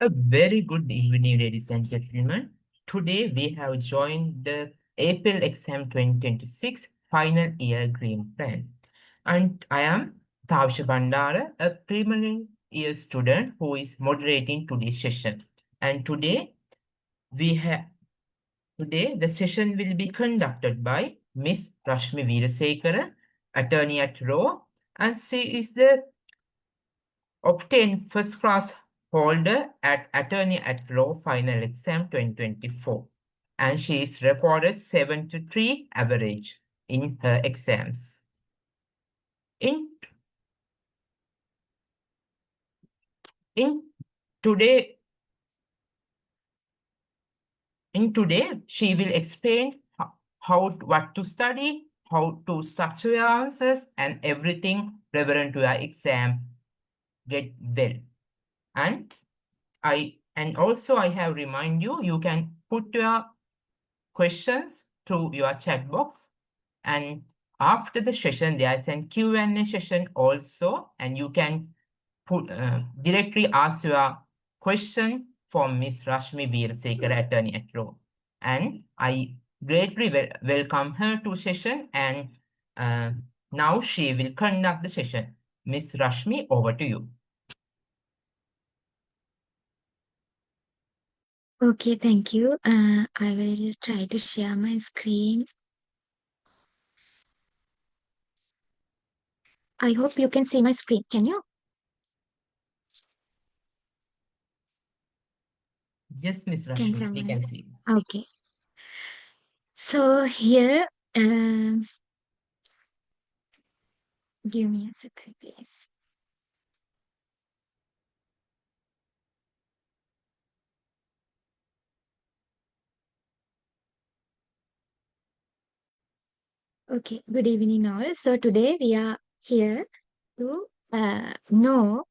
A very good evening, ladies and gentlemen. Today we have joined the April exam 2026 final year green plan. And I am Thavisha Bandara, a preliminary year student who is moderating today's session. And we have today the session will be conducted by Miss Rashmi Weerasekara, attorney at law, and she is the obtained first class holder at Attorney at Law Final Exam 2024, and she is recorded 73 average in her exams. In in today today she will explain how what to study, how to structure your answers, and everything relevant to your exam get well. And I have remind you you can put your questions through your chat box. And after the session, there's an Q&A session also, and you can directly ask your question for Miss Rashmi Veerasekara, attorney at law. And I greatly welcome her to session, and uh, now she will conduct the session. Miss Rashmi, over to you. Okay, thank you. I will try to share my screen. I hope you can see my screen. Can you? Yes, Miss Can Rashmi, we someone? can see. Okay. So here, give me a second, please. Okay. Good evening, all. So today we are here to know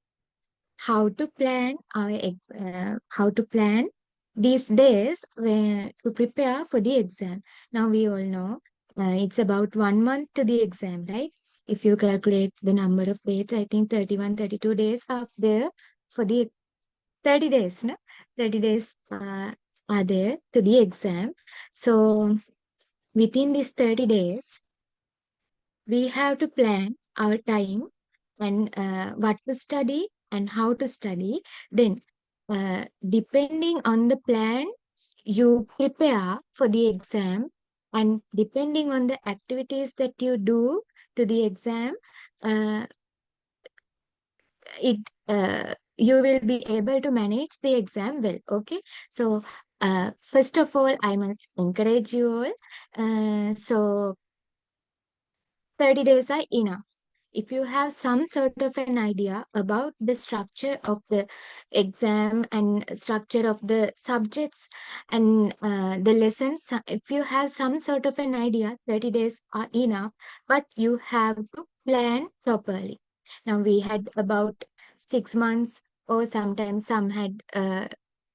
how to plan how to plan these days where to prepare for the exam. Now we all know it's about 1 month to the exam, right? If you calculate the number of days, I think 31, 32 days are there for the 30 days, no? 30 days are there to the exam. So within these 30 days, we have to plan our time and what to study and how to study. Then, depending on the plan, you prepare for the exam, and depending on the activities that you do to the exam, uh, it you will be able to manage the exam well. Okay, so first of all, I must encourage you all. So 30 days are enough. If you have some sort of an idea about the structure of the exam and structure of the subjects and the lessons, if you have some sort of an idea, 30 days are enough, but you have to plan properly. Now, we had about 6 months, or sometimes some had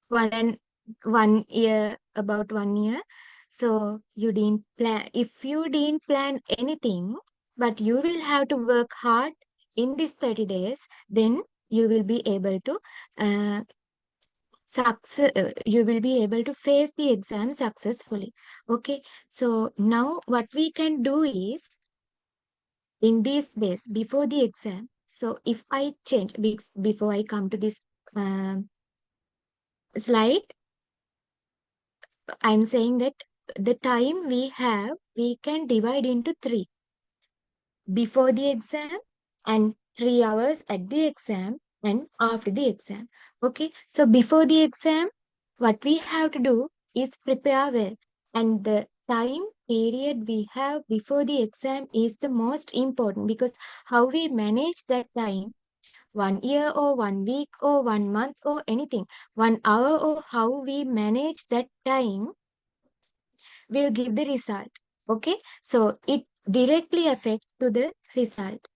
one and 1 year, about 1 year. So you didn't plan. If you didn't plan anything, but you will have to work hard in these 30 days, then you will be able to you will be able to face the exam successfully. Okay, so now what we can do is in these days before the exam. So if I change before I come to this um slide, I'm saying that the time we have, we can divide into three: before the exam, and 3 hours at the exam, and after the exam. Okay, so before the exam, what we have to do is prepare well. And the time period we have before the exam is the most important, because how we manage that time, 1 year or 1 week or 1 month or anything, 1 hour, or how we manage that time will give the result. Okay, so it directly affects to the result.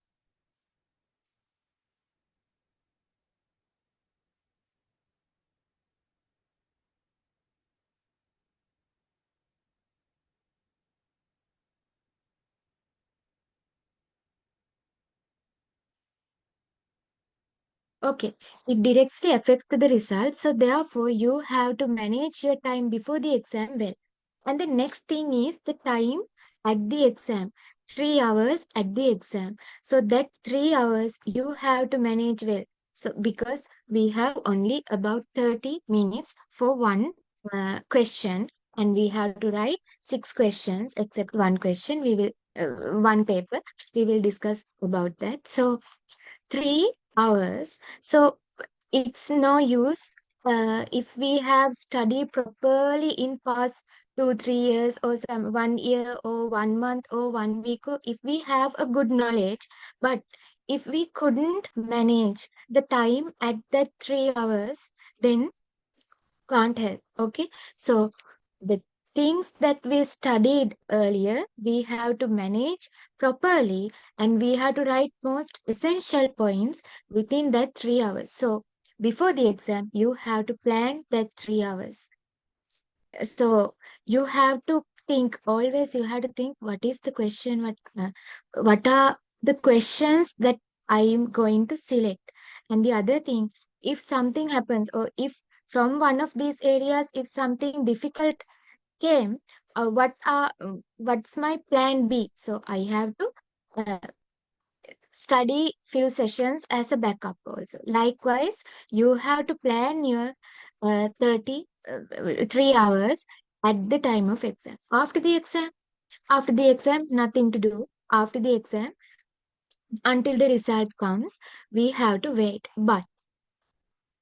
Okay, it directly affects the result. So therefore, you have to manage your time before the exam well. And the next thing is the time at the exam. 3 hours at the exam. So that 3 hours you have to manage well. So because we have only about 30 minutes for one question, and we have to write 6 questions except one question. We will one paper. We will discuss about that. So 3 hours. So it's no use if we have studied properly in past 2 3 years or some 1 year or 1 month or 1 week, or if we have a good knowledge, but if we couldn't manage the time at that 3 hours, then can't help. Okay, so the things that we studied earlier, we have to manage properly, and we have to write most essential points within that 3 hours. So before the exam, you have to plan that 3 hours. So you have to think always. You have to think what is the question, what are the questions that I am going to select. And the other thing, if something happens, or if from one of these areas, if something difficult came, what's my plan B? So I have to uh, study few sessions as a backup also. Likewise, you have to plan your 3 hours at the time of exam. After the exam, nothing to do. After the exam, until the result comes, we have to wait. But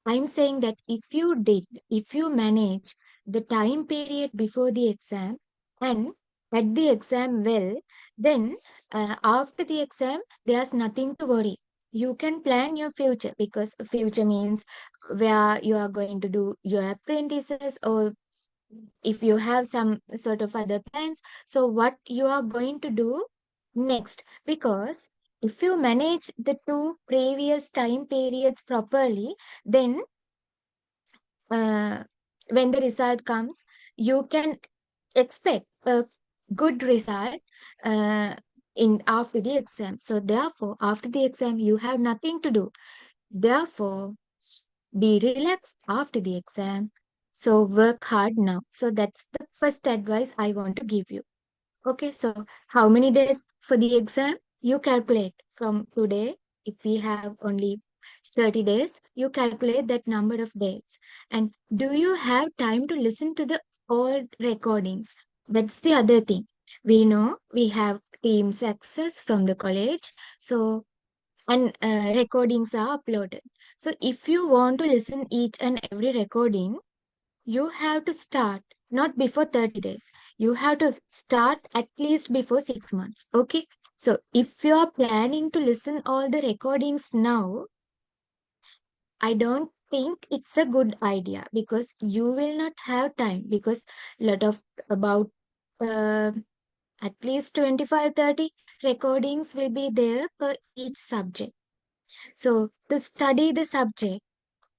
I'm saying that if you manage the time period before the exam and at the exam well, then after the exam, there's nothing to worry. You can plan your future, because future means where you are going to do your apprentices, or if you have some sort of other plans. So, what you are going to do next? Because if you manage the two previous time periods properly, then uh, when the result comes, you can expect a good result uh, in after the exam. So therefore, after the exam, you have nothing to do. Therefore, be relaxed after the exam. So work hard now. So that's the first advice I want to give you. Okay, so how many days for the exam? You calculate from today. If we have only 30 days, you calculate that number of days. And do you have time to listen to the old recordings? That's the other thing. We know we have Teams access from the college. So, and recordings are uploaded. So, if you want to listen each and every recording, you have to start not before 30 days. You have to start at least before 6 months. Okay. So, if you are planning to listen all the recordings now, I don't think it's a good idea, because you will not have time, because lot of about uh, at least 25 30 recordings will be there per each subject. So to study the subject,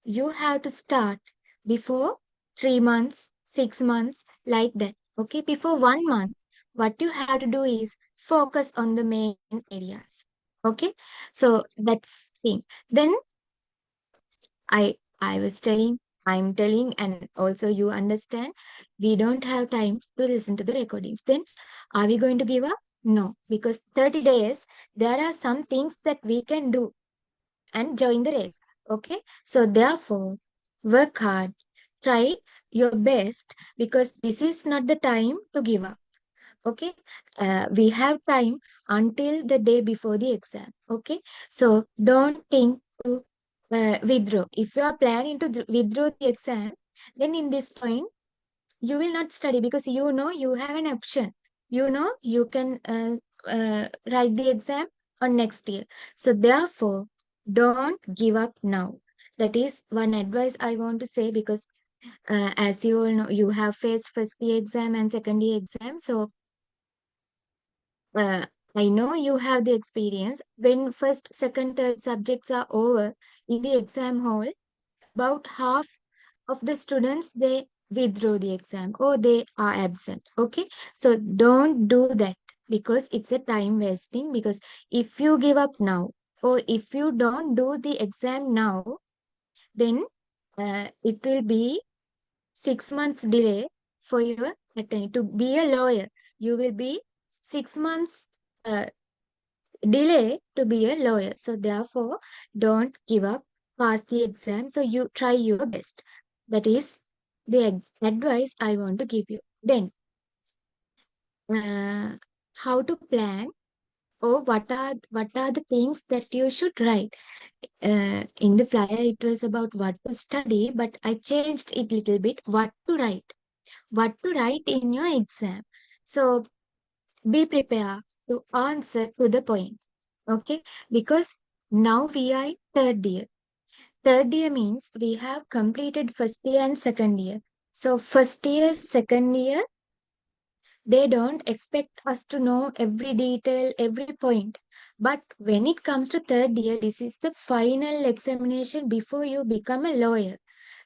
you have to start before 3 months, 6 months, like that. Okay, before 1 month, what you have to do is focus on the main areas. Okay, so that's thing. Then I was telling, I'm telling, and also you understand, we don't have time to listen to the recordings. Then are we going to give up? No, because 30 days, there are some things that we can do and join the race. Okay, so therefore, work hard, try your best, because this is not the time to give up. Okay, we have time until the day before the exam. Okay, so don't think to withdraw. If you are planning to withdraw the exam, then in this point you will not study, because you know you have an option. You know you can write the exam on next year. So therefore, don't give up now. That is one advice I want to say, because as you all know, you have faced first year exam and second year exam. So uh, I know you have the experience. When first, second, third subjects are over in the exam hall, about half of the students, they withdraw the exam or they are absent. Okay, so don't do that, because it's a time wasting. Because if you give up now, or if you don't do the exam now, then it will be 6 months delay for your attorney. To be a lawyer, you will be 6 months uh, delay to be a lawyer. So therefore, don't give up, pass the exam. So you try your best. That is the advice I want to give you. Then, uh, how to plan, or what are the things that you should write. In the flyer, it was about what to study, but I changed it little bit. What to write in your exam. So be prepared to answer to the point. Okay, because now we are in third year. Third year means we have completed first year and second year. So first year, second year, they don't expect us to know every detail, every point. But when it comes to third year, this is the final examination before you become a lawyer.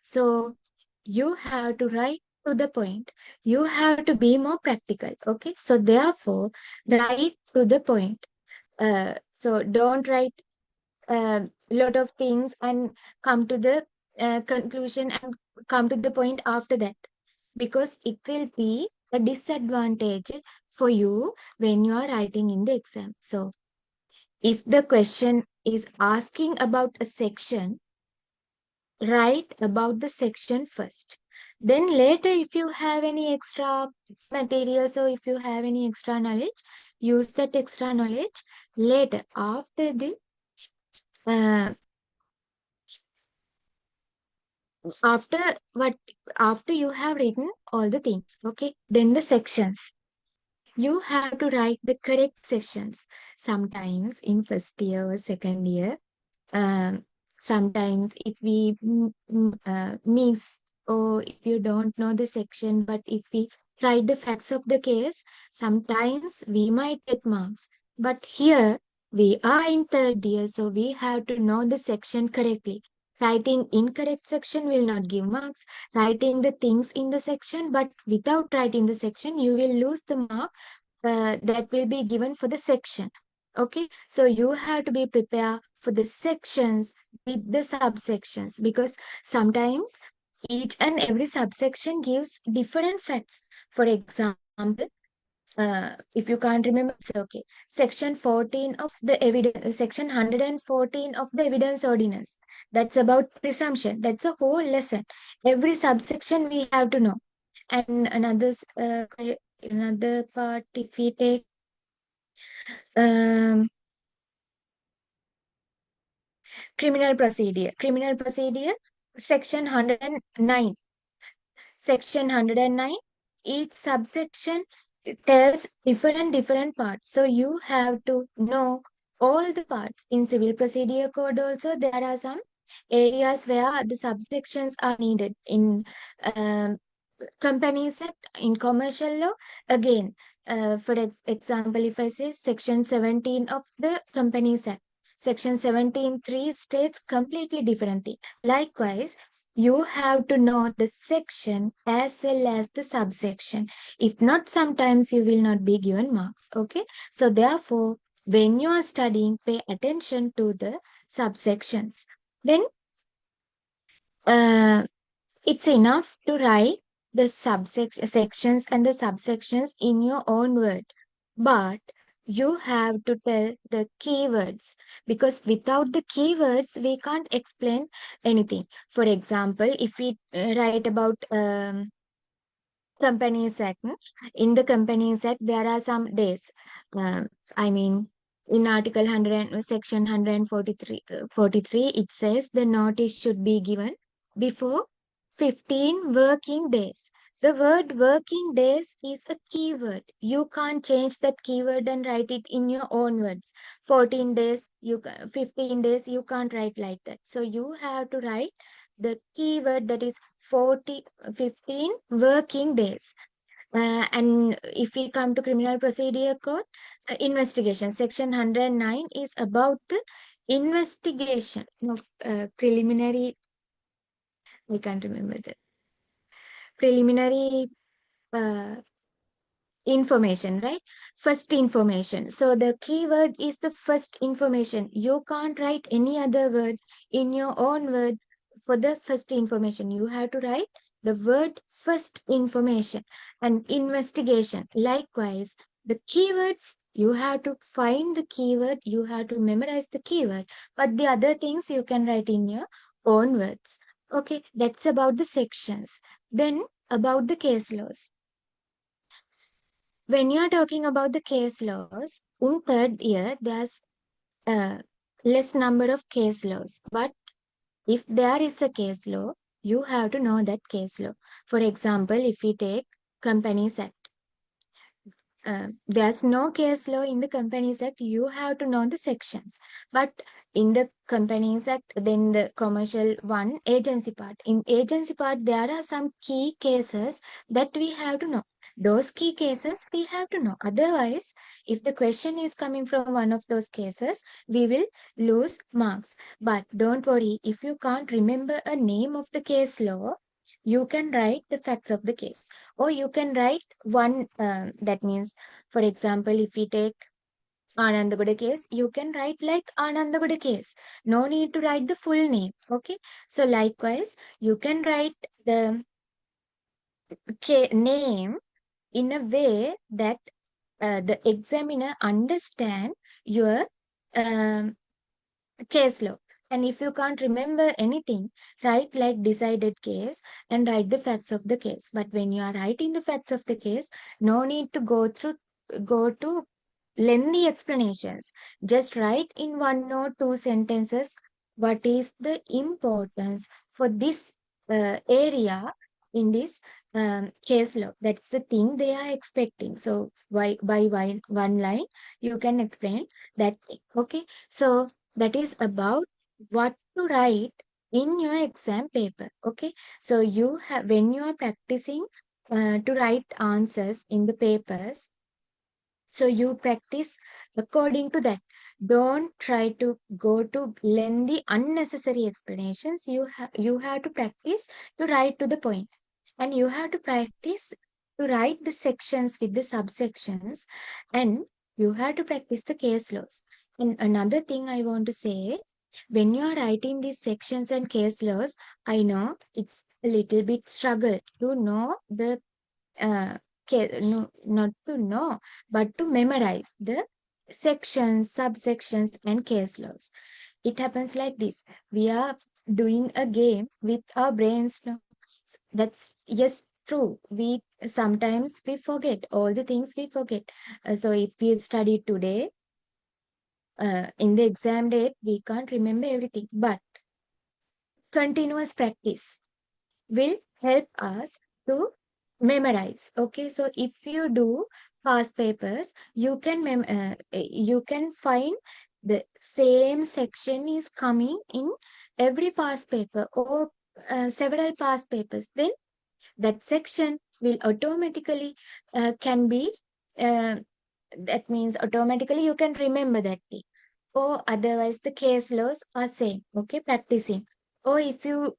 So you have to write to the point. You have to be more practical. Okay. So therefore, write to the point. So don't write a lot of things and come to the conclusion and come to the point after that, because it will be a disadvantage for you when you are writing in the exam. So if the question is asking about a section, write about the section first. Then later, if you have any extra materials or if you have any extra knowledge, use that extra knowledge later after the uh, after what after you have written all the things. Okay, then the sections. You have to write the correct sections. Sometimes in first year or second year, um, sometimes if we miss, or if you don't know the section, but if we write the facts of the case, sometimes we might get marks. But here we are in third year, so we have to know the section correctly. Writing incorrect section will not give marks. Writing the things in the section, but without writing the section, you will lose the mark that will be given for the section. Okay, so you have to be prepared for the sections with the subsections, because sometimes each and every subsection gives different facts. For example, if you can't remember, it's okay. Section 14 of the evidence, section 114 of the evidence ordinance. That's about presumption. That's a whole lesson. Every subsection we have to know. And another part, if we take um, criminal procedure, section 109. Section 109, each subsection tells different parts. So you have to know all the parts. In civil procedure code also, there are some areas where the subsections are needed. In um, Companies Act, in commercial law, again, for example, if I say section 17 of the Companies Act, section 17.3 states completely different thing. Likewise, you have to know the section as well as the subsection. If not, sometimes you will not be given marks. Okay. So therefore, when you are studying, pay attention to the subsections. Then uh, it's enough to write the sections and the subsections in your own word. But you have to tell the keywords, because without the keywords, we can't explain anything. For example, if we write about Companies Act. In the Companies Act, there are some days. Um, I mean, in Article 100, Section 143, 43, it says the notice should be given before 15 working days. The word working days is a keyword. You can't change that keyword and write it in your own words. 14 days, 15 days, you can't write like that. So you have to write the keyword, that is 15 working days. And if we come to criminal procedure code, investigation, section 109 is about the investigation, preliminary, I can't remember the preliminary uh, information, right? First information. So the keyword is the first information. You can't write any other word in your own word for the first information. You have to write the word first information. And investigation. Likewise, the keywords, you have to find the keyword, you have to memorize the keyword. But the other things you can write in your own words. Okay, that's about the sections. Then about the case laws. When you are talking about the case laws, in third year, there's a less number of case laws. But if there is a case law, you have to know that case law. For example, if we take Companies Act, there's no case law in the Companies Act. You have to know the sections. But in the Companies Act, then the commercial one, agency part. In agency part, there are some key cases that we have to know. Those key cases we have to know. Otherwise, if the question is coming from one of those cases, we will lose marks. But don't worry, if you can't remember a name of the case law, you can write the facts of the case, or you can write one, that means, for example, if we take Anandagoda case, you can write like Anandagoda case. No need to write the full name. Okay. So likewise, you can write the name in a way that the examiner understand your um, case law. And if you can't remember anything, write like decided case and write the facts of the case. But when you are writing the facts of the case, no need to go to lengthy explanations. Just write in one or two sentences what is the importance for this area in this case law. That's the thing they are expecting. So by one line, you can explain that thing. Okay. So that is about what to write in your exam paper. Okay. So you have, when you are practicing to write answers in the papers, so you practice according to that. Don't try to go to lengthy, unnecessary explanations. You have to practice to write to the point, and you have to practice to write the sections with the subsections, and you have to practice the case laws. And another thing I want to say, when you are writing these sections and case laws, I know it's a little bit struggle to know the uh, no, not to know, but to memorize the sections, subsections, and case laws. It happens like this. We are doing a game with our brains now. That's yes, true. We sometimes we forget all the things we forget. So if we study today, in the exam date, we can't remember everything. But continuous practice will help us to memorize. Okay, so if you do past papers, you can find the same section is coming in every past paper, or several past papers. Then that section will automatically can be uh, that means automatically you can remember that thing. Or otherwise the case laws are same. Okay, practicing. Or if you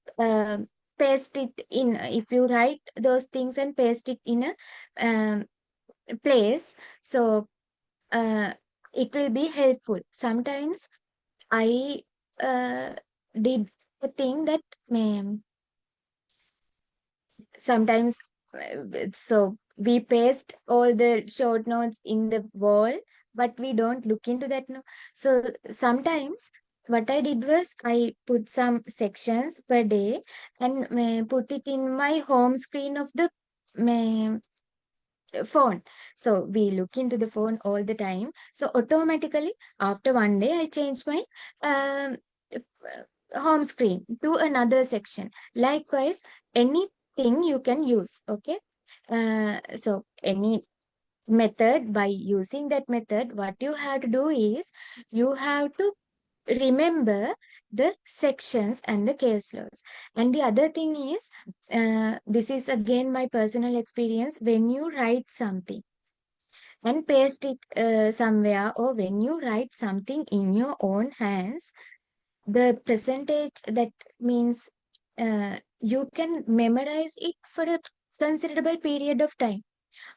paste it in, if you write those things and paste it in a place, so uh, it will be helpful. Sometimes I did a thing that sometimes so we paste all the short notes in the wall, but we don't look into that. No, so sometimes what I did was I put some sections per day and put it in my home screen of the phone. So we look into the phone all the time. So automatically after one day, I changed my um, home screen to another section. Likewise, anything you can use. Okay. So any method, by using that method, what you have to do is you have to remember the sections and the case laws. And the other thing is, this is again my personal experience, when you write something and paste it somewhere, or when you write something in your own hands, the percentage, that means you can memorize it for a considerable period of time.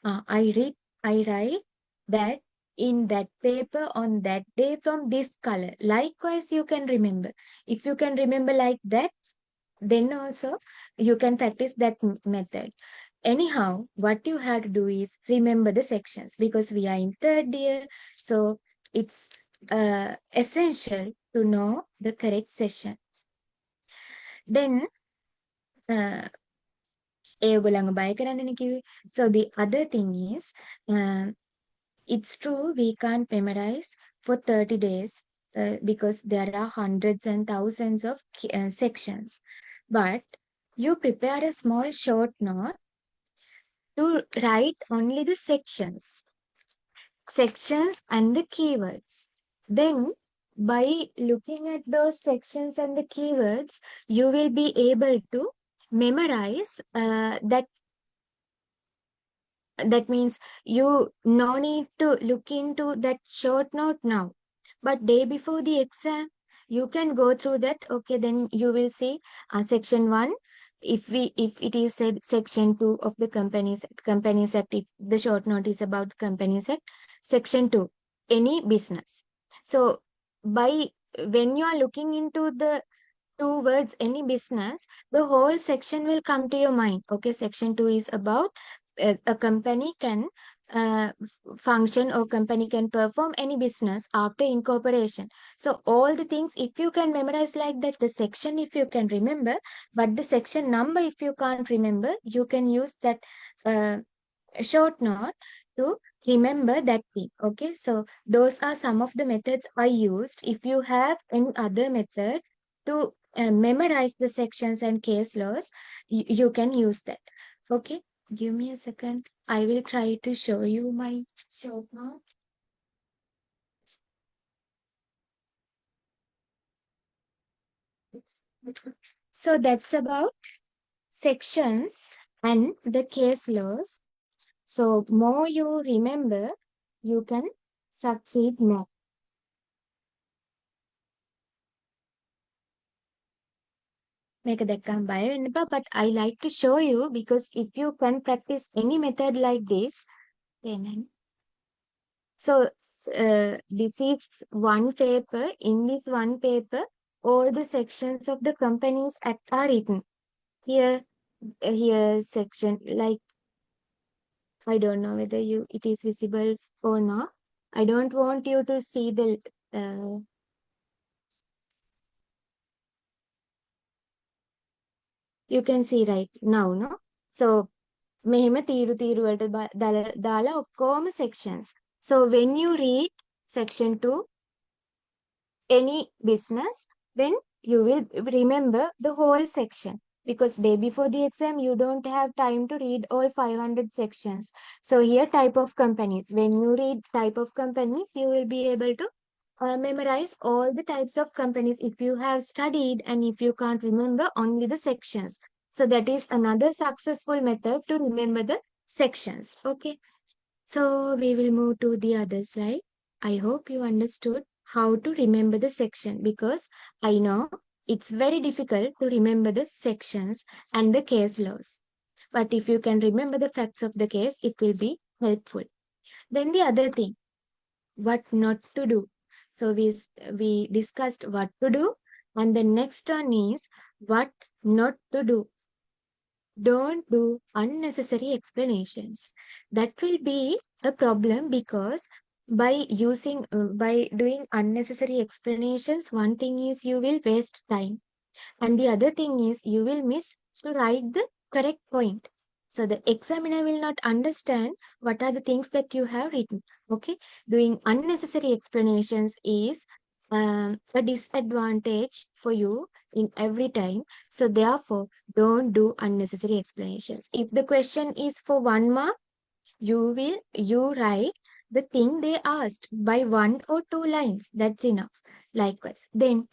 I read I write that in that paper on that day from this color. Likewise, you can remember. If you can remember like that, then also you can practice that method. Anyhow, what you have to do is remember the sections because we are in third year. So it's essential to know the correct session. Then ඒගොල්ලන්ව බය කරන්නනේ කිව්වේ. So the other thing is it's true we can't memorize for 30 days because there are hundreds and thousands of sections. But you prepare a small short note to write only the sections and the keywords. Then by looking at those sections and the keywords, you will be able to memorize that means you no need to look into that short note now, but day before the exam you can go through that. Okay, then you will see section 1, if it is said section 2 of the companies act, if the short note is about companies act, section 2 any business. So by when you are looking into the two words any business, the whole section will come to your mind. Okay, section 2 is about a company can function or company can perform any business after incorporation. So all the things, if you can memorize like that, the section if you can remember, but the section number if you can't remember, you can use that uh, short note to remember that thing. Okay, so those are some of the methods I used. If you have any other method to memorize the sections and case laws, you can use that. Okay, give me a second. I will try to show you my short note. So that's about sections and the case laws. So more you remember, you can succeed more. Make දැක්කම බය වෙන්න එපා, but I like to show you because if you can practice any method like this, then so this is one paper. In this one paper, all the sections of the companies act are written. Here section, like I don't know whether it is visible or not. I don't want you to see the you can see right now, no? So මෙහෙම තීරු වලට දාලා ඔක්කොම sections. So when you read section 2 any business, then you will remember the whole section because day before the exam you don't have time to read all 500 sections. So here type of companies, when you read type of companies, you will be able to memorize all the types of companies if you have studied and if you can't remember only the sections. So that is another successful method to remember the sections. Okay, so we will move to the other slide. I hope you understood how to remember the section because I know it's very difficult to remember the sections and the case laws. But if you can remember the facts of the case, it will be helpful. Then the other thing, what not to do. So we discussed what to do, and the next one is what not to do. Don't do unnecessary explanations. That will be a problem because by doing unnecessary explanations, one thing is you will waste time, and the other thing is you will miss to write the correct point. So the examiner will not understand what are the things that you have written. Okay, doing unnecessary explanations is a disadvantage for you in every time. So therefore, don't do unnecessary explanations. If the question is for 1 mark, you write the thing they asked by 1 or 2 lines. That's enough. Likewise, then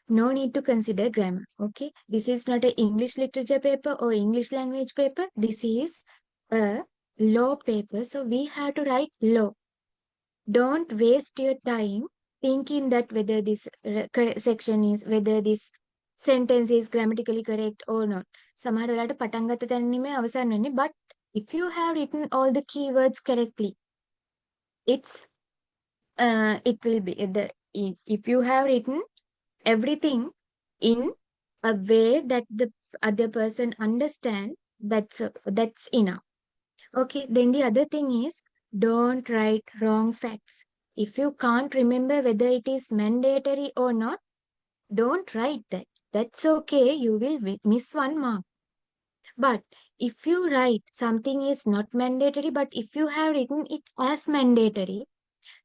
no need to consider grammar. Okay, this is not an English literature paper or English language paper. This is a law paper. So we have to write law. Don't waste your time thinking that whether this section is, whether this sentence is grammatically correct or not. සමහර වෙලාවට පටන් ගත්ත තැනින්ම අවසන් වෙන්නේ. But if you have written all the keywords correctly, it's it will be if you have written everything in a way that the other person understand, that's enough. Okay, then the other thing is, don't write wrong facts. If you can't remember whether it is mandatory or not, don't write that. That's okay, you will miss 1 mark. But if you write something is not mandatory, but if you have written it as mandatory,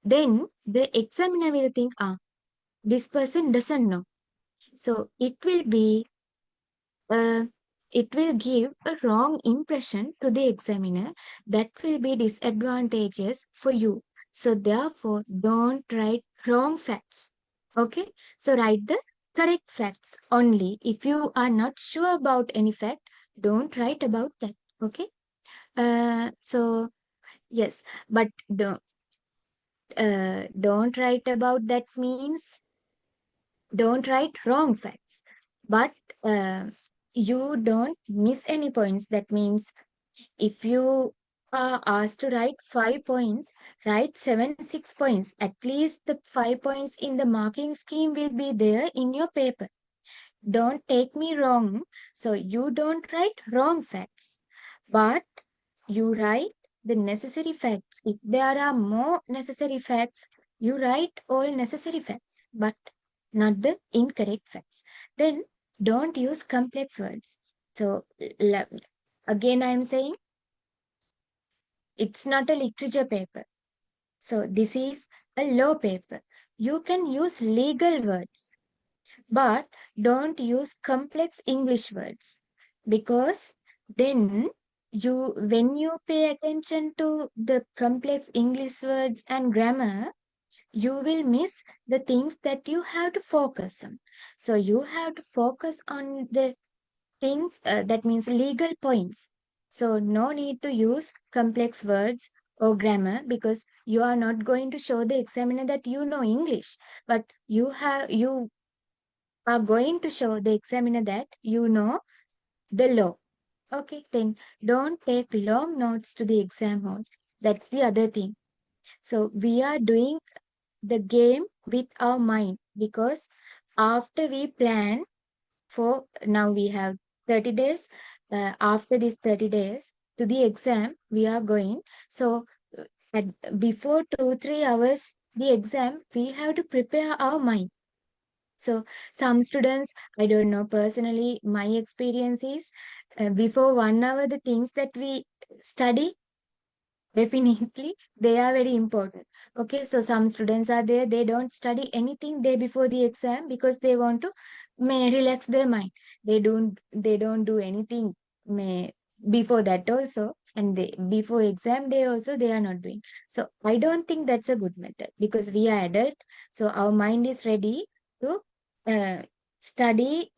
then the examiner will think, this person doesn't know. So uh, it will give a wrong impression to the examiner that will be disadvantageous for you. So therefore, don't write wrong facts. Okay, so write the correct facts only. If you are not sure about any fact, don't write about that. Okay, so yes, but don't write about that means don't write wrong facts, but uh, you don't miss any points. That means if you are asked to write 5 points, write 6 points. At least the 5 points in the marking scheme will be there in your paper. Don't take me wrong. So you don't write wrong facts, but you write the necessary facts. If there are more necessary facts, you write all necessary facts, but not the incorrect facts. Then don't use complex words. So again, I am saying it's not a literature paper. So this is a law paper. You can use legal words, but don't use complex English words, because then when you pay attention to the complex English words and grammar, you will miss the things that you have to focus on. So you have to focus on the things that means legal points. So no need to use complex words or grammar, because you are not going to show the examiner that you know English, but you are going to show the examiner that you know the law. Okay, then don't take long notes to the exam hall. That's the other thing. So we are doing the game with our mind, because after we plan for, now we have 30 days. After these 30 days to the exam, we are going. So before 2-3 hours the exam, we have to prepare our mind. So some students, I don't know, personally, my experience is before 1 hour, the things that we study, definitely, they are very important. Okay, so some students are there, they don't study anything day before the exam because they want to may relax their mind. They don't do anything may before that also, and they before exam day also they are not doing. So I don't think that's a good method, because we are adult, so our mind is ready to uh, study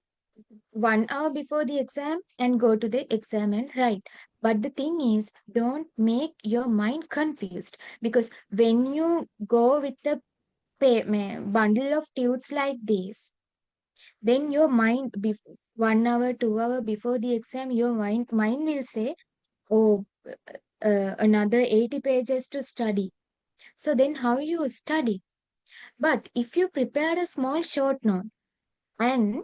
1 hour before the exam and go to the exam and write. But the thing is, don't make your mind confused, because when you go with the bundle of tunes like this, then your mind, 1 hour, 2 hour before the exam, your mind will say, oh, another 80 pages to study. So then how you study? But if you prepare a small short note and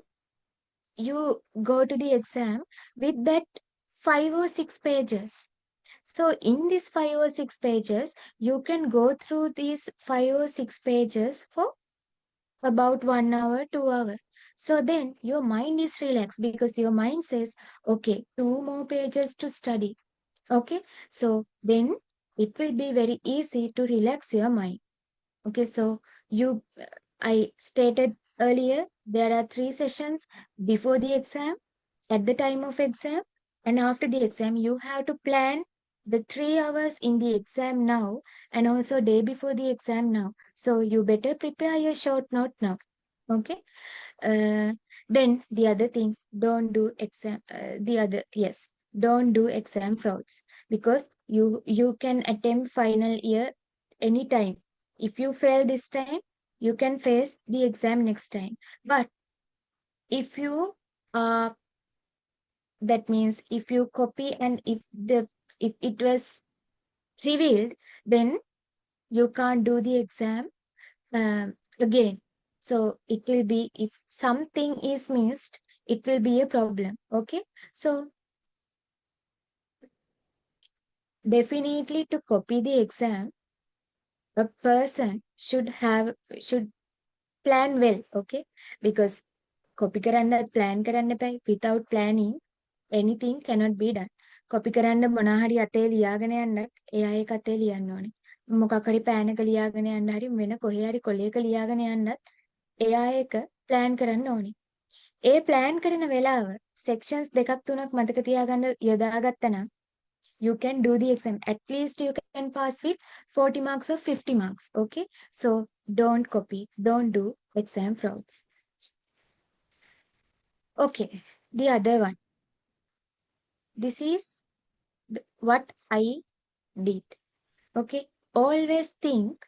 you go to the exam with that 5 or 6 pages. So in these 5 or 6 pages, you can go through these 5 or 6 pages for about 1 hour, 2 hours. So then your mind is relaxed, because your mind says, okay, 2 more pages to study. Okay. So then it will be very easy to relax your mind. Okay, so I stated earlier, there are 3 sessions before the exam, at the time of exam, and after the exam. You have to plan the 3 hours in the exam now, and also day before the exam now. So you better prepare your short note now. Okay. Uh, then the other thing, don't do exam. Don't do exam frauds, because you can attempt final year anytime. If you fail this time, you can face the exam next time. But if you uh that means if you copy, and if it was revealed, then you can't do the exam again. So it will be, if something is missed, it will be a problem. Okay. So definitely to copy the exam, a person should plan well. Okay. Because copy කරන්න plan කරන්න එපා. Without planning anything cannot be done. copy කරන්න මොනා හරි අතේ ලියාගෙන යන්නත් එයා ඒක අතේ ලියන්න ඕනේ. මොකක් හරි පෑන් එක ලියාගෙන යන්න හරි වෙන කොහේ හරි කොලයක ලියාගෙන යන්නත් එයා ඒක plan කරන්න ඕනේ. ඒ plan කරන වෙලාව sections දෙකක් තුනක් මතක තියාගන්න යොදාගත්තා නම් you can do the exam. At least you can pass with 40 marks or 50 marks. Okay. So don't copy, don't do exam frauds. Okay. The other one. This is what I did. Okay. Always think,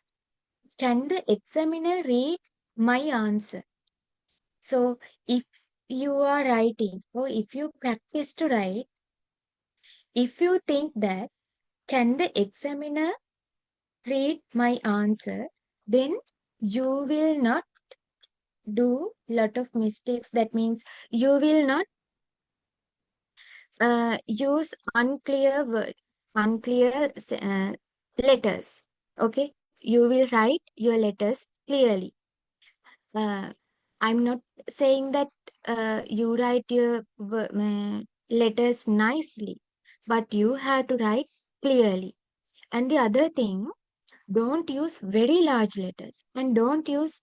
can the examiner read my answer? So if you are writing or if you practice to write, if you think that, can the examiner read my answer, then you will not do lot of mistakes. That means you will not use unclear word, unclear letters. Okay, you will write your letters clearly. I'm not saying that you write your letters nicely, but you have to write clearly. And the other thing, don't use very large letters and don't use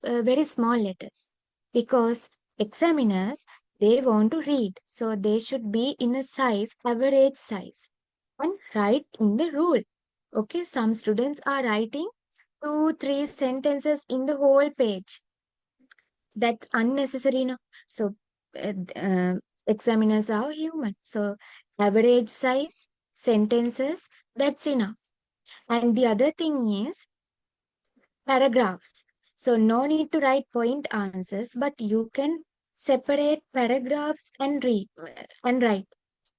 very small letters, because examiners, they want to read, so they should be in a size, average size, and write in the rule. Okay, some students are writing 2 3 sentences in the whole page. That's unnecessary now. So examiners are human, so average size sentences, that's enough. And the other thing is paragraphs. So no need to write point answers, but you can separate paragraphs and read and write.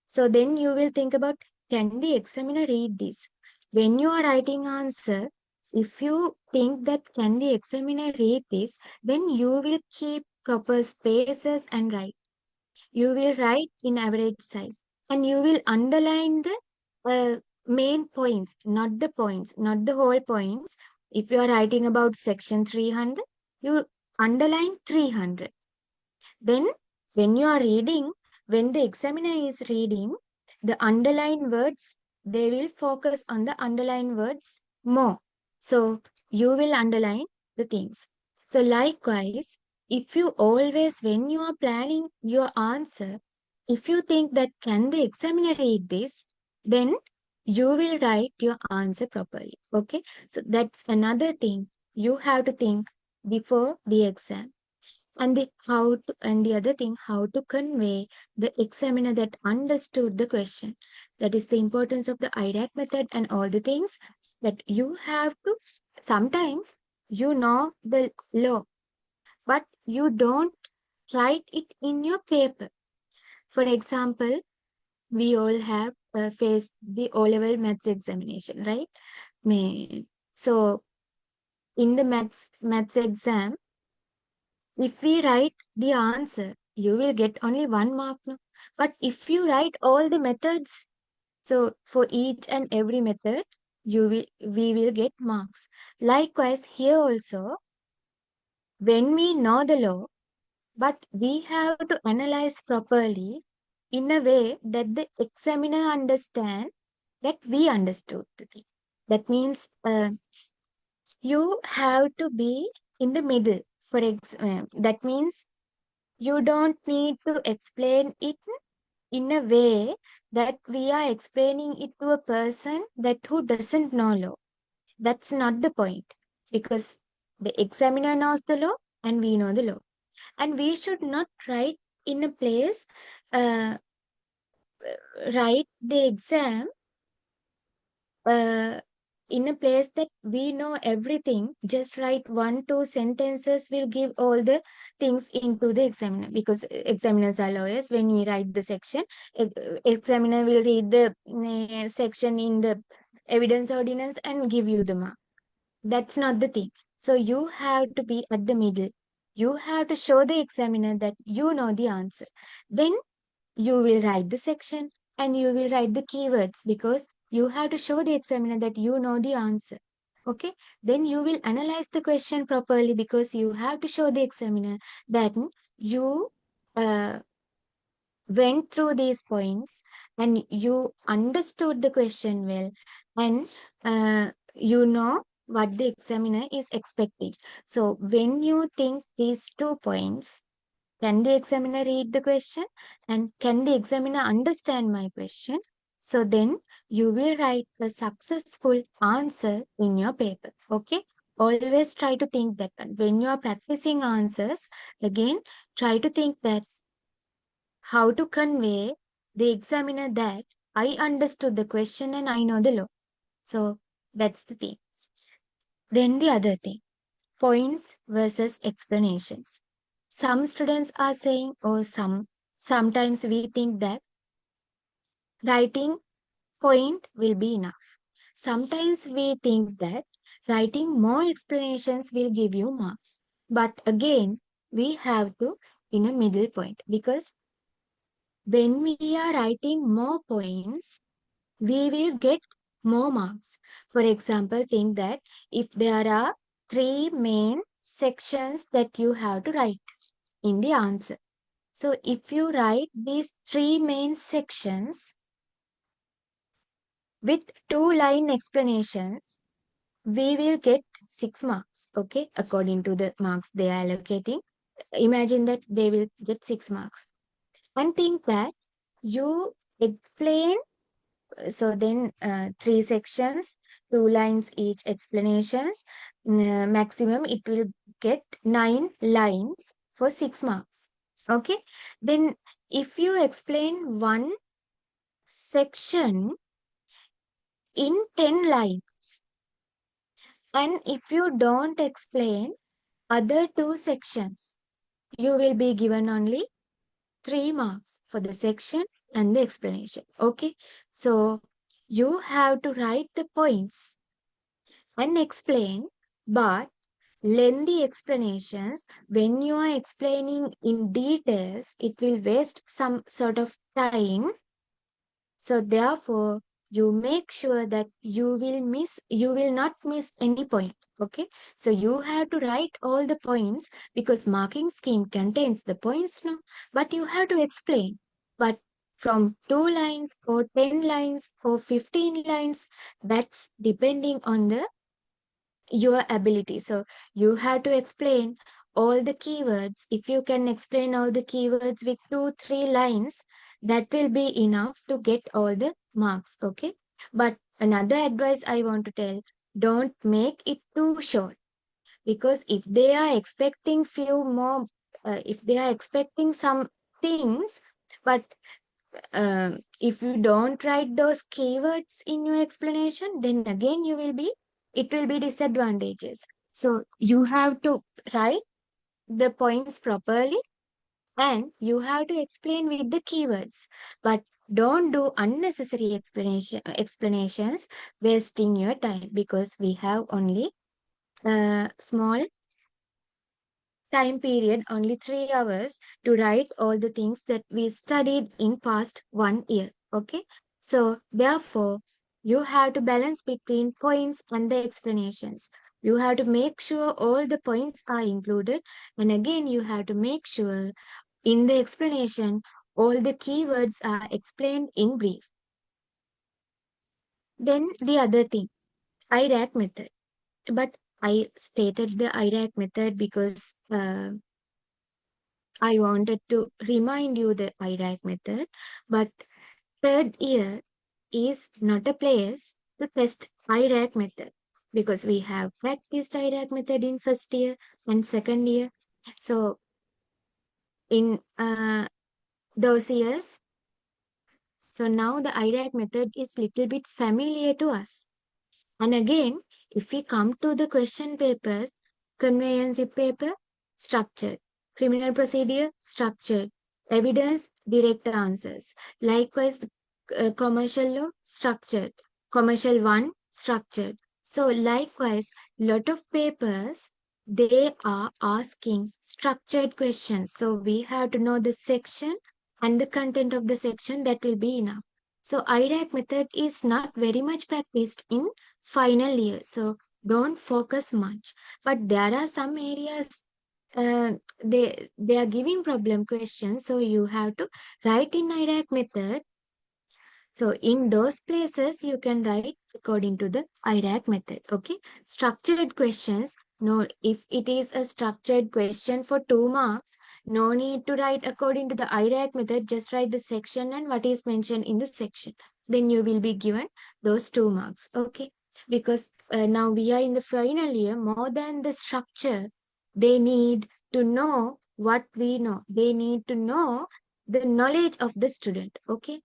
So then you will think about, can the examiner read this? When you are writing answer, if you think that can the examiner read this, then you will keep proper spaces and write. You will write in average size and you will underline the main points, not the points, not the whole points. If you are writing about section 300, you underline 300. Then when you are reading, when the examiner is reading, the underlined words, they will focus on the underlined words more. So you will underline the things. So likewise, if you always, when you are planning your answer, if you think that can the examiner read this, then you will write your answer properly. Okay. So that's another thing you have to think before the exam. And the other thing, how to convey the examiner that understood the question. That is the importance of the IRAC method and all the things that you have to. Sometimes you know the law, but you don't write it in your paper. For example, we all have faced the O-level maths examination, right? So in the maths exam, if we write the answer, you will get only 1 mark. No? But if you write all the methods, so for each and every method, we will get marks. Likewise, here also, when we know the law, but we have to analyze properly in a way that the examiner understand that we understood the thing. That means you have to be in the middle. That means you don't need to explain it in a way that we are explaining it to a person that who doesn't know law. That's not the point, because the examiner knows the law and we know the law. And we should not write in a place, write the exam in a place that we know everything. Just write 1 2 sentences will give all the things into the examiner, because examiners are lawyers. When we write the section, examiner will read the section in the evidence ordinance and give you the mark. That's not the thing. So you have to be at the middle. You have to show the examiner that you know the answer. Then you will write the section and you will write the keywords because you have to show the examiner that you know the answer. Okay, then you will analyze the question properly because you have to show the examiner that you uh, went through these points and you understood the question well, and you know what the examiner is expecting. So when you think these 2 points, can the examiner read the question and can the examiner understand my question? So then you will write a successful answer in your paper. Okay. Always try to think that when you are practicing answers, again, try to think that how to convey the examiner that I understood the question and I know the law. So that's the thing. Then the other thing, points versus explanations. Some students are saying, or sometimes we think that writing point will be enough. Sometimes we think that writing more explanations will give you marks. But again, we have to in a middle point because when we are writing more points, we will get more marks. For example, think that if there are three main sections that you have to write in the answer. So if you write these three main sections with 2 line explanations, we will get 6 marks, okay, according to the marks they are allocating. Imagine that they will get 6 marks. And think that you explain. So then 3 sections, 2 lines each explanations. Maximum it will get 9 lines for 6 marks. Okay. Then if you explain one section in 10 lines and if you don't explain other 2 sections, you will be given only 3 marks for the section and the explanation. Okay. So you have to write the points and explain, but lengthy explanations, when you are explaining in details, it will waste some sort of time. So therefore, you make sure that you will not miss any point. Okay. So you have to write all the points because marking scheme contains the points now, but you have to explain. But from 2 lines or 10 lines or 15 lines, that's depending on the your ability. So you have to explain all the keywords. If you can explain all the keywords with 2, 3 lines, that will be enough to get all the marks. Okay. But another advice I want to tell, don't make it too short because if they are expecting few more, if they are expecting some things, but if you don't write those keywords in your explanation, then again it will be disadvantages. So you have to write the points properly and you have to explain with the keywords, but don't do unnecessary explanations wasting your time because we have only a small time period, only 3 hours, to write all the things that we studied in past 1 year. Okay. So therefore, you have to balance between points and the explanations. You have to make sure all the points are included. And again, you have to make sure in the explanation, all the keywords are explained in brief. Then the other thing, IRAC method. But I stated the IRAC method because I wanted to remind you the IRAC method, but third year is not a place to test IRAC method because we have practiced IRAC method in first year and second year. So in those years, so now the IRAC method is little bit familiar to us. And again, if we come to the question papers, conveyance paper, structured. Criminal procedure, structured. Evidence, direct answers. Likewise, commercial law, structured. Commercial one, structured. So likewise, lot of papers, they are asking structured questions. So we have to know the section and the content of the section, that will be enough. So IRAC method is not very much practiced in final year. So don't focus much. But there are some areas they are giving problem questions. So you have to write in IRAC method. So in those places, you can write according to the IRAC method. Okay. Structured questions. No, if it is a structured question for 2 marks, no need to write according to the IRAC method. Just write the section and what is mentioned in the section. Then you will be given those 2 marks. Okay. Because now we are in the final year, more than the structure, they need to know what we know. They need to know the knowledge of the student. Okay.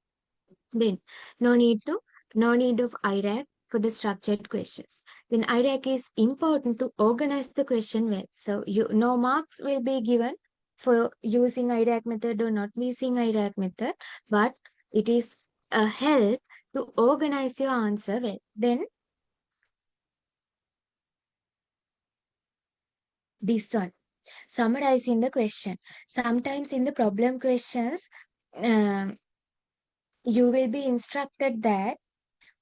Then no need of IRAC for the structured questions. Then IRAC is important to organize the question well. So no marks will be given for using IRAC method or not using IRAC method, but it is a help to organize your answer well. Then this one, summarizing the question. Sometimes in the problem questions, um, you will be instructed that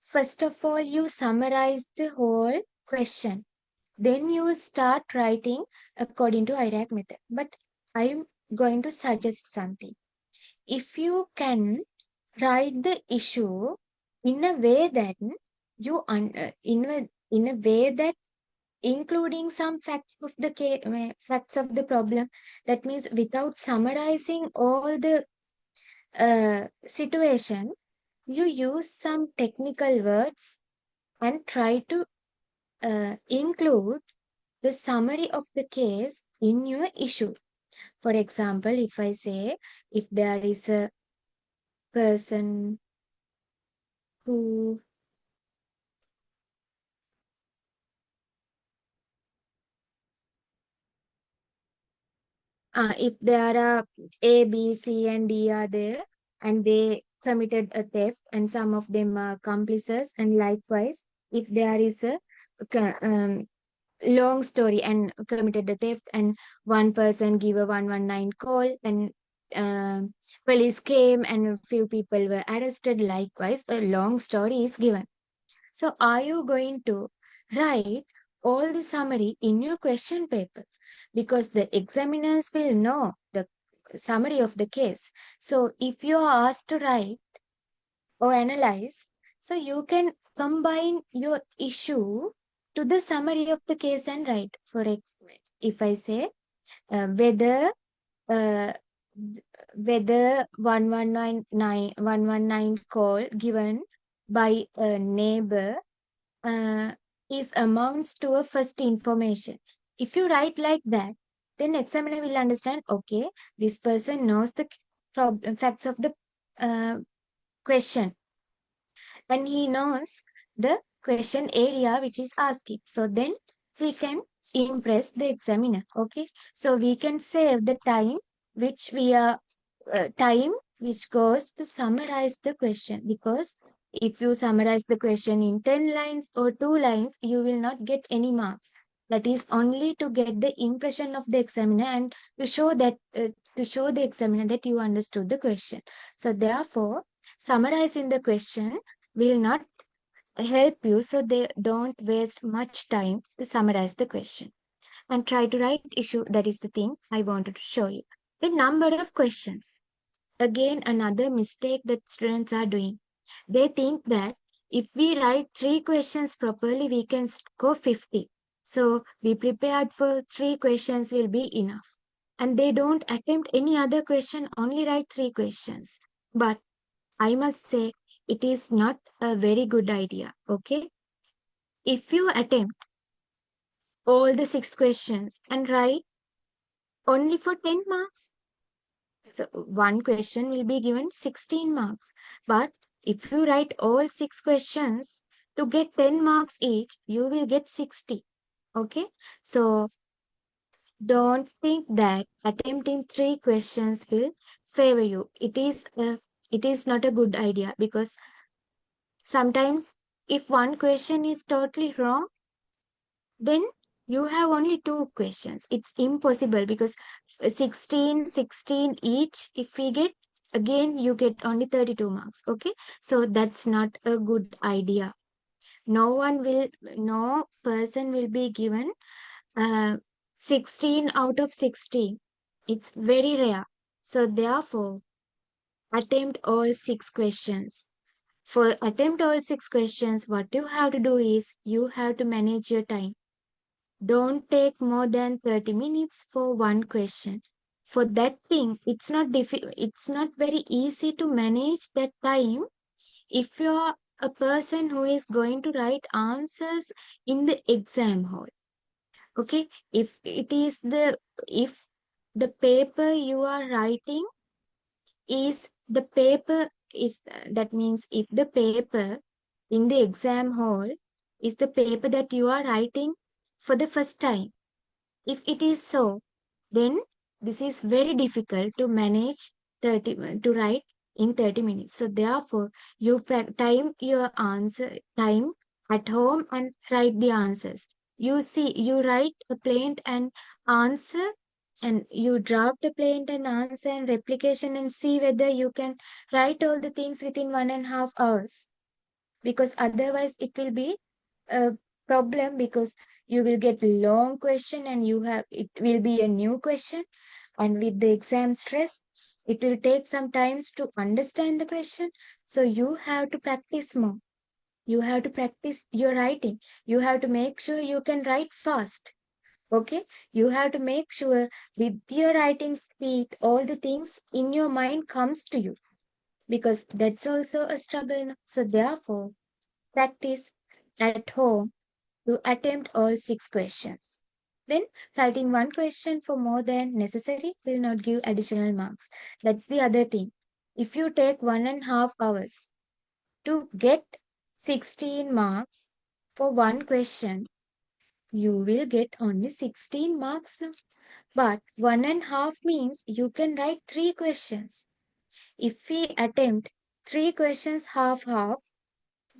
first of all, you summarize the whole question. Then you start writing according to IRAC method. But I'm going to suggest something. If you can write the issue in a way that in a way that including some facts of the facts of the problem, that means without summarizing all the situation, you use some technical words and try to include the summary of the case in your issue. For example, if I say, if there is a person who if there are A, B, C, and D are there, and they committed a theft, and some of them are accomplices, and likewise, if there is a um, long story and committed a theft, and one person give a 119 call, and police came and a few people were arrested, likewise a long story is given. So are you going to write all the summary in your question paper? Because the examiners will know the summary of the case. So if you are asked to write or analyze, so you can combine your issue to the summary of the case and write. If I say whether uh, whether 119 call given by a neighbor uh, is amounts to a first information. If you write like that, then examiner will understand, okay, this person knows the facts of the uh, question, and he knows the question area which is asking. So then we can impress the examiner. Okay, so we can save the time which we are time which goes to summarize the question, because if you summarize the question in 10 lines or 2 lines, you will not get any marks. That is only to get the impression of the examiner and to show that to show the examiner that you understood the question. So therefore, summarizing the question will not help you, so they don't waste much time to summarize the question and try to write issue. That is the thing I wanted to show you. The number of questions. Again, another mistake that students are doing. They think that if we write 3 questions properly, we can score 50. So be prepared for 3 questions will be enough. And they don't attempt any other question, only write 3 questions. But I must say, it is not a very good idea. Okay. If you attempt all the 6 questions and write only for 10 marks, so one question will be given 16 marks. But if you write all 6 questions to get 10 marks each, you will get 60. Okay. So don't think that attempting 3 questions will favor you. It is not a good idea, because sometimes If one question is totally wrong, then you have only two questions. It's impossible because 16 each, if we get, again you get only 32 marks. Okay, so that's not a good idea. No person will be given uh, 16 out of 16. It's very rare. So therefore, attempt all six questions. For attempt all six questions, what you have to do is you have to manage your time. Don't take more than 30 minutes for one question. For that thing, it's not very easy to manage that time if you're a person who is going to write answers in the exam hall. Okay, if the paper you are writing is the paper is that means if the paper in the exam hall is the paper that you are writing for the first time, if it is so, then this is very difficult to manage 30 to write in 30 minutes. So therefore, you time your answer time at home and write the answers. You write a plain and answer, and you draft a plain and answer and replication and see whether you can write all the things within 1.5 hours, because otherwise it will be a problem, because you will get long question and it will be a new question, and with the exam stress it will take some times to understand the question. So you have to practice more. You have to practice your writing. You have to make sure you can write fast. Okay, you have to make sure with your writing speed all the things in your mind comes to you, because that's also a struggle. So therefore, practice at home to attempt all six questions. Then, writing one question for more than necessary will not give additional marks. That's the other thing. If you take 1.5 hours to get 16 marks for one question, you will get only 16 marks now. But 1.5 means you can write three questions. If we attempt three questions half,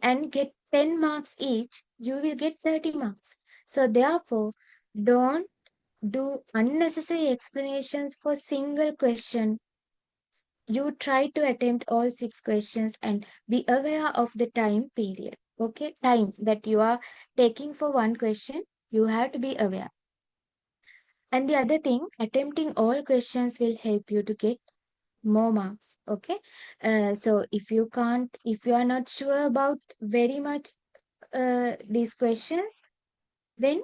and get 10 marks each, you will get 30 marks. So therefore, don't do unnecessary explanations for single question. You try to attempt all six questions and be aware of the time period. Okay, time that you are taking for one question, you have to be aware. And the other thing, attempting all questions will help you to get more marks. Okay, so if you are not sure about very much these questions, then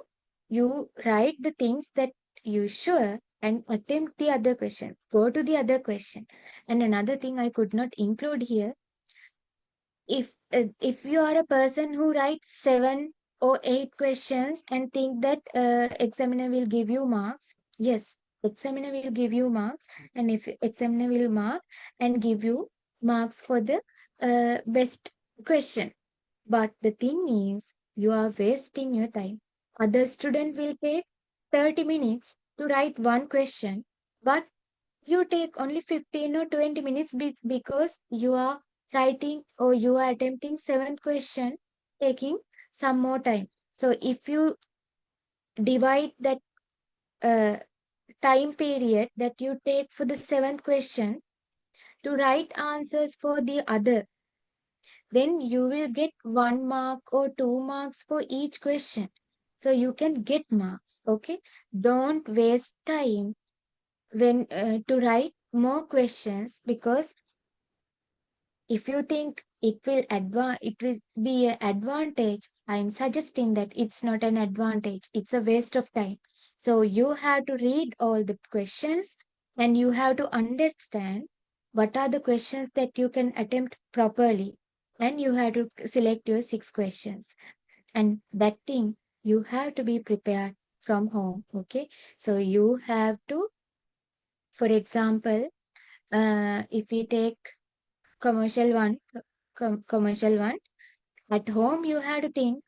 you write the things that you sure and attempt the other question. Go to the other question. And another thing I could not include here, if you are a person who writes 7 or 8 questions and think that examiner will give you marks, yes, examiner will give you marks, and if examiner will mark and give you marks for the best question, but the thing is, you are wasting your time. Other student will take 30 minutes to write one question, but you take only 15 or 20 minutes because you are writing or you are attempting seventh question, taking some more time. So if you divide that uh, time period that you take for the seventh question to write answers for the other, then you will get 1 mark or 2 marks for each question. So you can get marks. Okay, don't waste time when to write more questions, because if you think it will be an advantage, I'm suggesting that it's not an advantage. It's a waste of time. So you have to read all the questions and you have to understand what are the questions that you can attempt properly. And you have to select your six questions. And that thing you have to be prepared from home. Okay. So you have to, for example, if we take commercial one, commercial one, at home you have to think,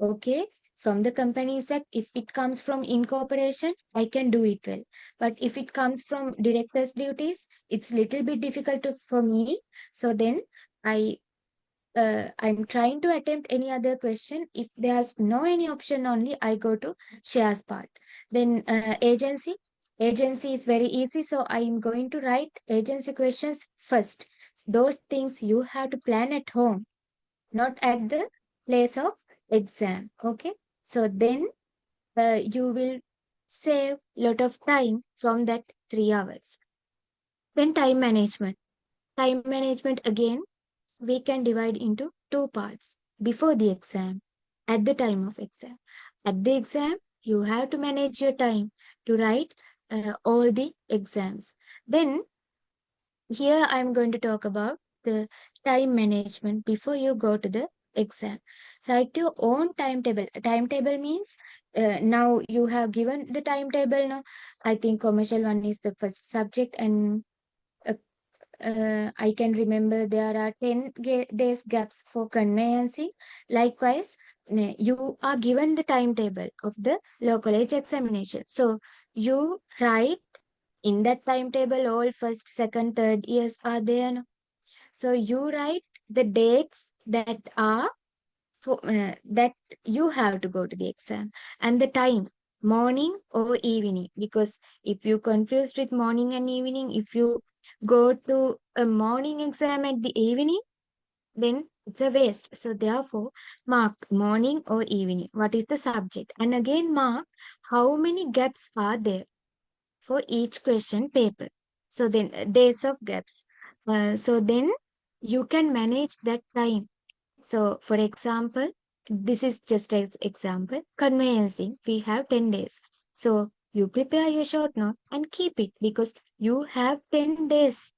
okay, from the company sec, if it comes from incorporation, I can do it well. But if it comes from director's duties, it's little bit difficult for me. So then I I'm trying to attempt any other question. If there's no any option only, I go to shares part. Then agency. Agency is very easy. So I'm going to write agency questions first. Those things you have to plan at home, not at the place of exam. Okay. So then you will save lot of time from that 3 hours. Then time management. Time management again we can divide into two parts: before the exam, at the time of exam. At the exam, you have to manage your time to write all the exams. Then here I'm going to talk about the time management before you go to the exam. Write your own timetable. Timetable means now you have given the timetable now. I think commercial one is the first subject, and uh, I can remember there are 10 days gaps for conveyancing. Likewise, you are given the timetable of the law college examination. So you write in that timetable all first, second, third years are there. No? So you write the dates that are for that you have to go to the exam and the time, morning or evening, because if you confused with morning and evening, if you go to a morning exam at the evening, then it's a waste. So therefore mark morning or evening, what is the subject, and again mark how many gaps are there for each question paper. So then days of gaps. So then you can manage that time. So, for example, this is just as example, conveyancing, we have 10 days. So, you prepare your short note and keep it because you have 10 days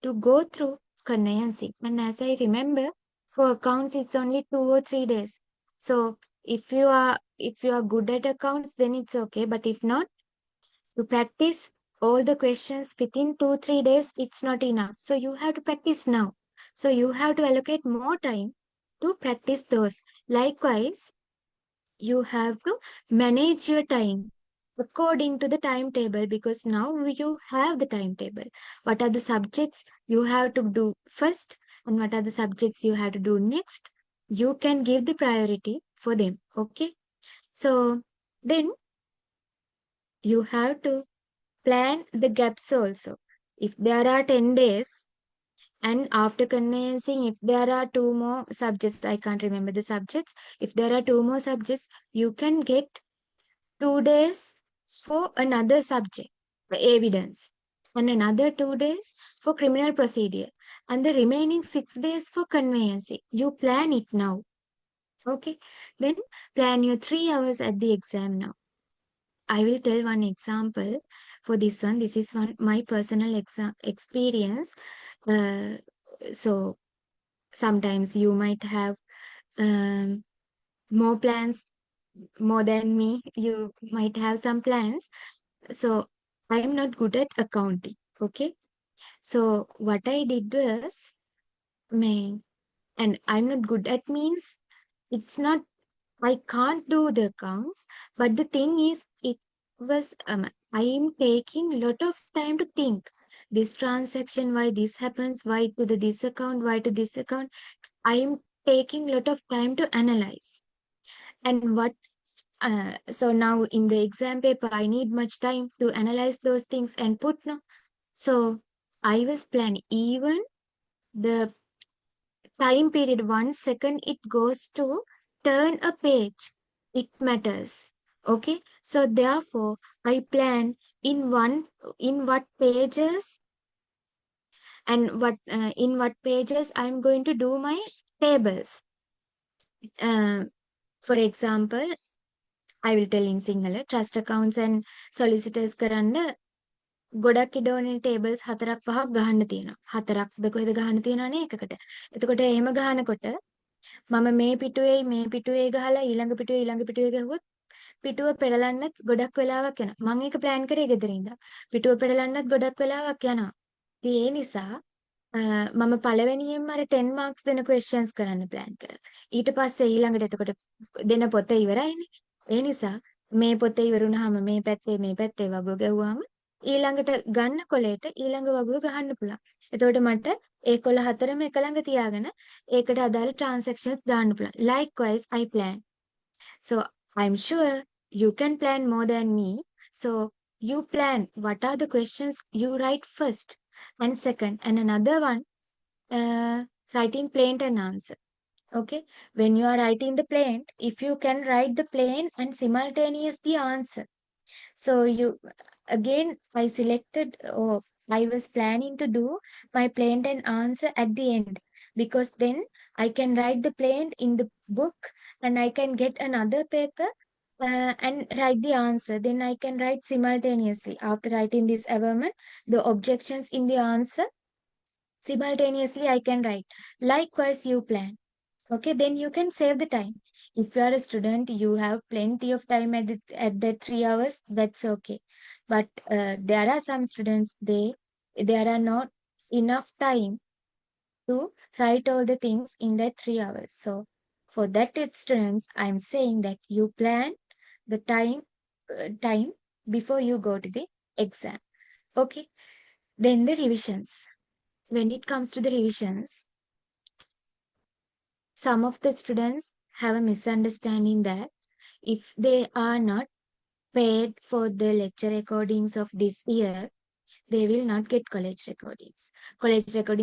to go through conveyancing. And as I remember, for accounts, it's only 2 or 3 days. So, if you are good at accounts, then it's okay. But if not, to practice all the questions within 2 3 days, it's not enough. So you have to practice now. So you have to allocate more time to practice those. Likewise, you have to manage your time according to the timetable because now you have the timetable. What are the subjects you have to do first and what are the subjects you have to do next? You can give the priority for them. Okay. So then you have to plan the gaps also. If there are 10 days and after conveyancing, if there are two more subjects, I can't remember the subjects. If there are two more subjects, you can get 2 days for another subject, the evidence, and another 2 days for criminal procedure, and the remaining 6 days for conveyancing. You plan it now. Okay. Then plan your 3 hours at the exam now. I will tell one example for this one. This is one my personal experience. Uh, so sometimes you might have um, more plans more than me. You might have some plans. So I am not good at accounting. Okay. So what I did was, and I'm not good at means it's not I can't do the accounts, but the thing is, it was I am taking a lot of time to think this transaction, why this happens, why to the this account, why to this account. I am taking a lot of time to analyze. And what so now in the exam paper, I need much time to analyze those things and put no. So I was planning even the time period 1 second it goes to turn a page, it matters. Okay, so therefore I plan in what pages and what in what pages I'm going to do my tables. uh, for example, I will tell in Sinhala trust accounts and solicitors කරන්න ගොඩක් ඉඩෝනේ tables 4ක් 5ක් ගහන්න තියෙනවා. 4ක්ද කොහෙද ගහන්න තියෙනවනේ එකකට. එතකොට එහෙම ගහනකොට මම මේ පිටුවේ ගහලා ඊළඟ පිටුවේ ගහුවොත් පිටුව පෙරලන්නත් ගොඩක් වෙලාවක් යනවා. මම ඒක ප්ලෑන් කරේ ගෙදර ඉඳන්. පිටුව පෙරලන්නත් ගොඩක් වෙලාවක් යනවා. ඉතින් ඒ නිසා මම පළවෙනියෙන්ම අර 10 marks දෙන questions කරන්න plan කරා. ඊට පස්සේ ඊළඟට එතකොට දෙන පොත ඉවරයිනේ. ඒ නිසා මේ පොත ඉවරුනහම මේ පැත්තේ වගෝ ගැහුවාම ඊළඟට ගන්න කොලේට ඊළඟ වගුව ගහන්න පුළුවන්. එතකොට මට ඒ කොළ හතරම එක ළඟ තියාගෙන ඒකට අදාළ transactions දාන්න පුළුවන්. Likewise, I plan. So I'm sure you can plan more than me. So you plan what are the questions you write first and second, and another one, writing plain and answer. Okay, when you are writing the plain, if you can write the plain and simultaneous the answer. So you again, I selected, or I was planning to do my plain and answer at the end, because then I can write the plain in the book and I can get another paper and write the answer. Then I can write simultaneously after writing this element, the objections in the answer. Simultaneously, I can write. Likewise, you plan. Okay, then you can save the time. If you are a student, you have plenty of time at the 3 hours. That's okay. But there are some students, there are not enough time to write all the things in that 3 hours. So for that students, I'm saying that you plan the time before you go to the exam. Okay. Then the revisions. When it comes to the revisions, some of the students have a misunderstanding that if they are not paid for the lecture recordings of this year, they will not get college recordings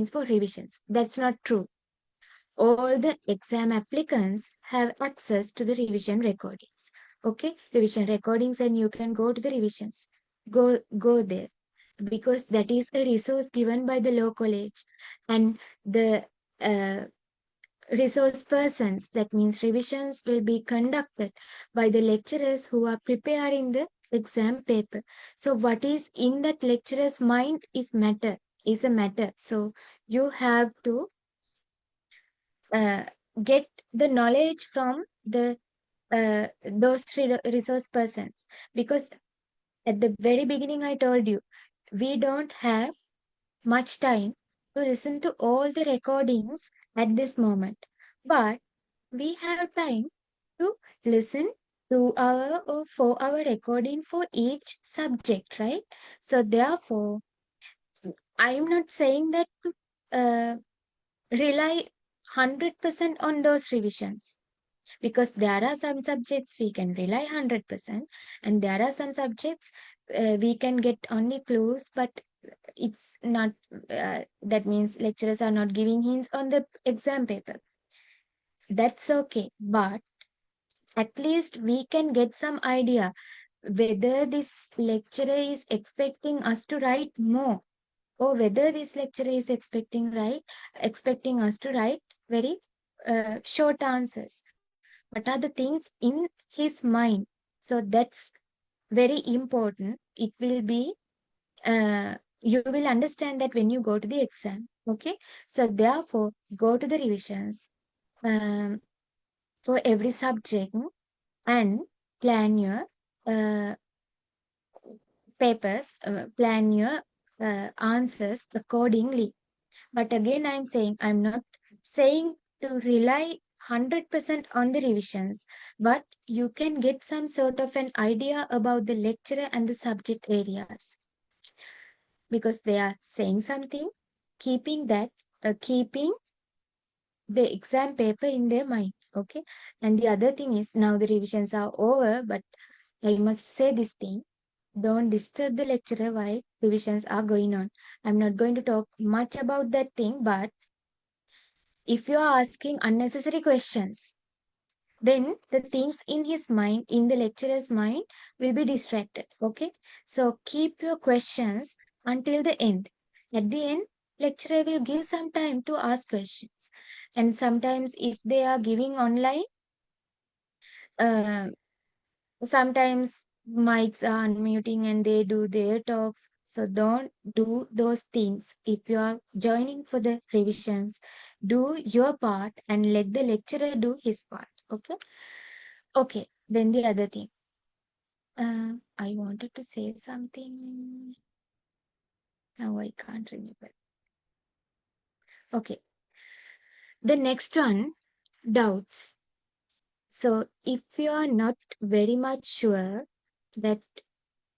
for revisions. That's not true. All the exam applicants have access to the revision recordings. Okay, revision recordings, and you can go to the revisions. Go there, because that is a resource given by the law college, and the uh, resource persons, that means revisions, will be conducted by the lecturers who are preparing the exam paper. So what is in that lecturer's mind is a matter. So you have to uh, get the knowledge from the those resource persons, because at the very beginning I told you we don't have much time to listen to all the recordings at this moment, but we have time to listen 2 hour or 4 hour recording for each subject, right? So therefore, I am not saying that to rely 100% on those revisions, because there are some subjects we can rely 100%, and there are some subjects we can get only clues, but it's not, that means lecturers are not giving hints on the exam paper. That's okay, but at least we can get some idea whether this lecturer is expecting us to write more, or whether this lecturer is expecting us to write very short answers. What are the things in his mind? So that's very important. It will be, you will understand that when you go to the exam. Okay, so therefore go to the revisions um, for every subject, and plan your uh, papers, plan your answers accordingly. But again, I'm not saying to rely 100% on the revisions, but you can get some sort of an idea about the lecturer and the subject areas, because they are saying something, keeping the exam paper in their mind. Okay. And the other thing is, now the revisions are over, but I must say this thing: don't disturb the lecturer while revisions are going on. I'm not going to talk much about that thing, but if you are asking unnecessary questions, then the things in his mind, in the lecturer's mind, will be distracted. Okay. So keep your questions until the end. At the end, lecturer will give some time to ask questions. And sometimes if they are giving online, uh, sometimes mics are unmuting and they do their talks. So don't do those things. If you are joining for the revisions, do your part and let the lecturer do his part. Okay. Okay. Then the other thing. I wanted to say something. Now I can't remember. Okay. The next one, doubts. So if you are not very much sure that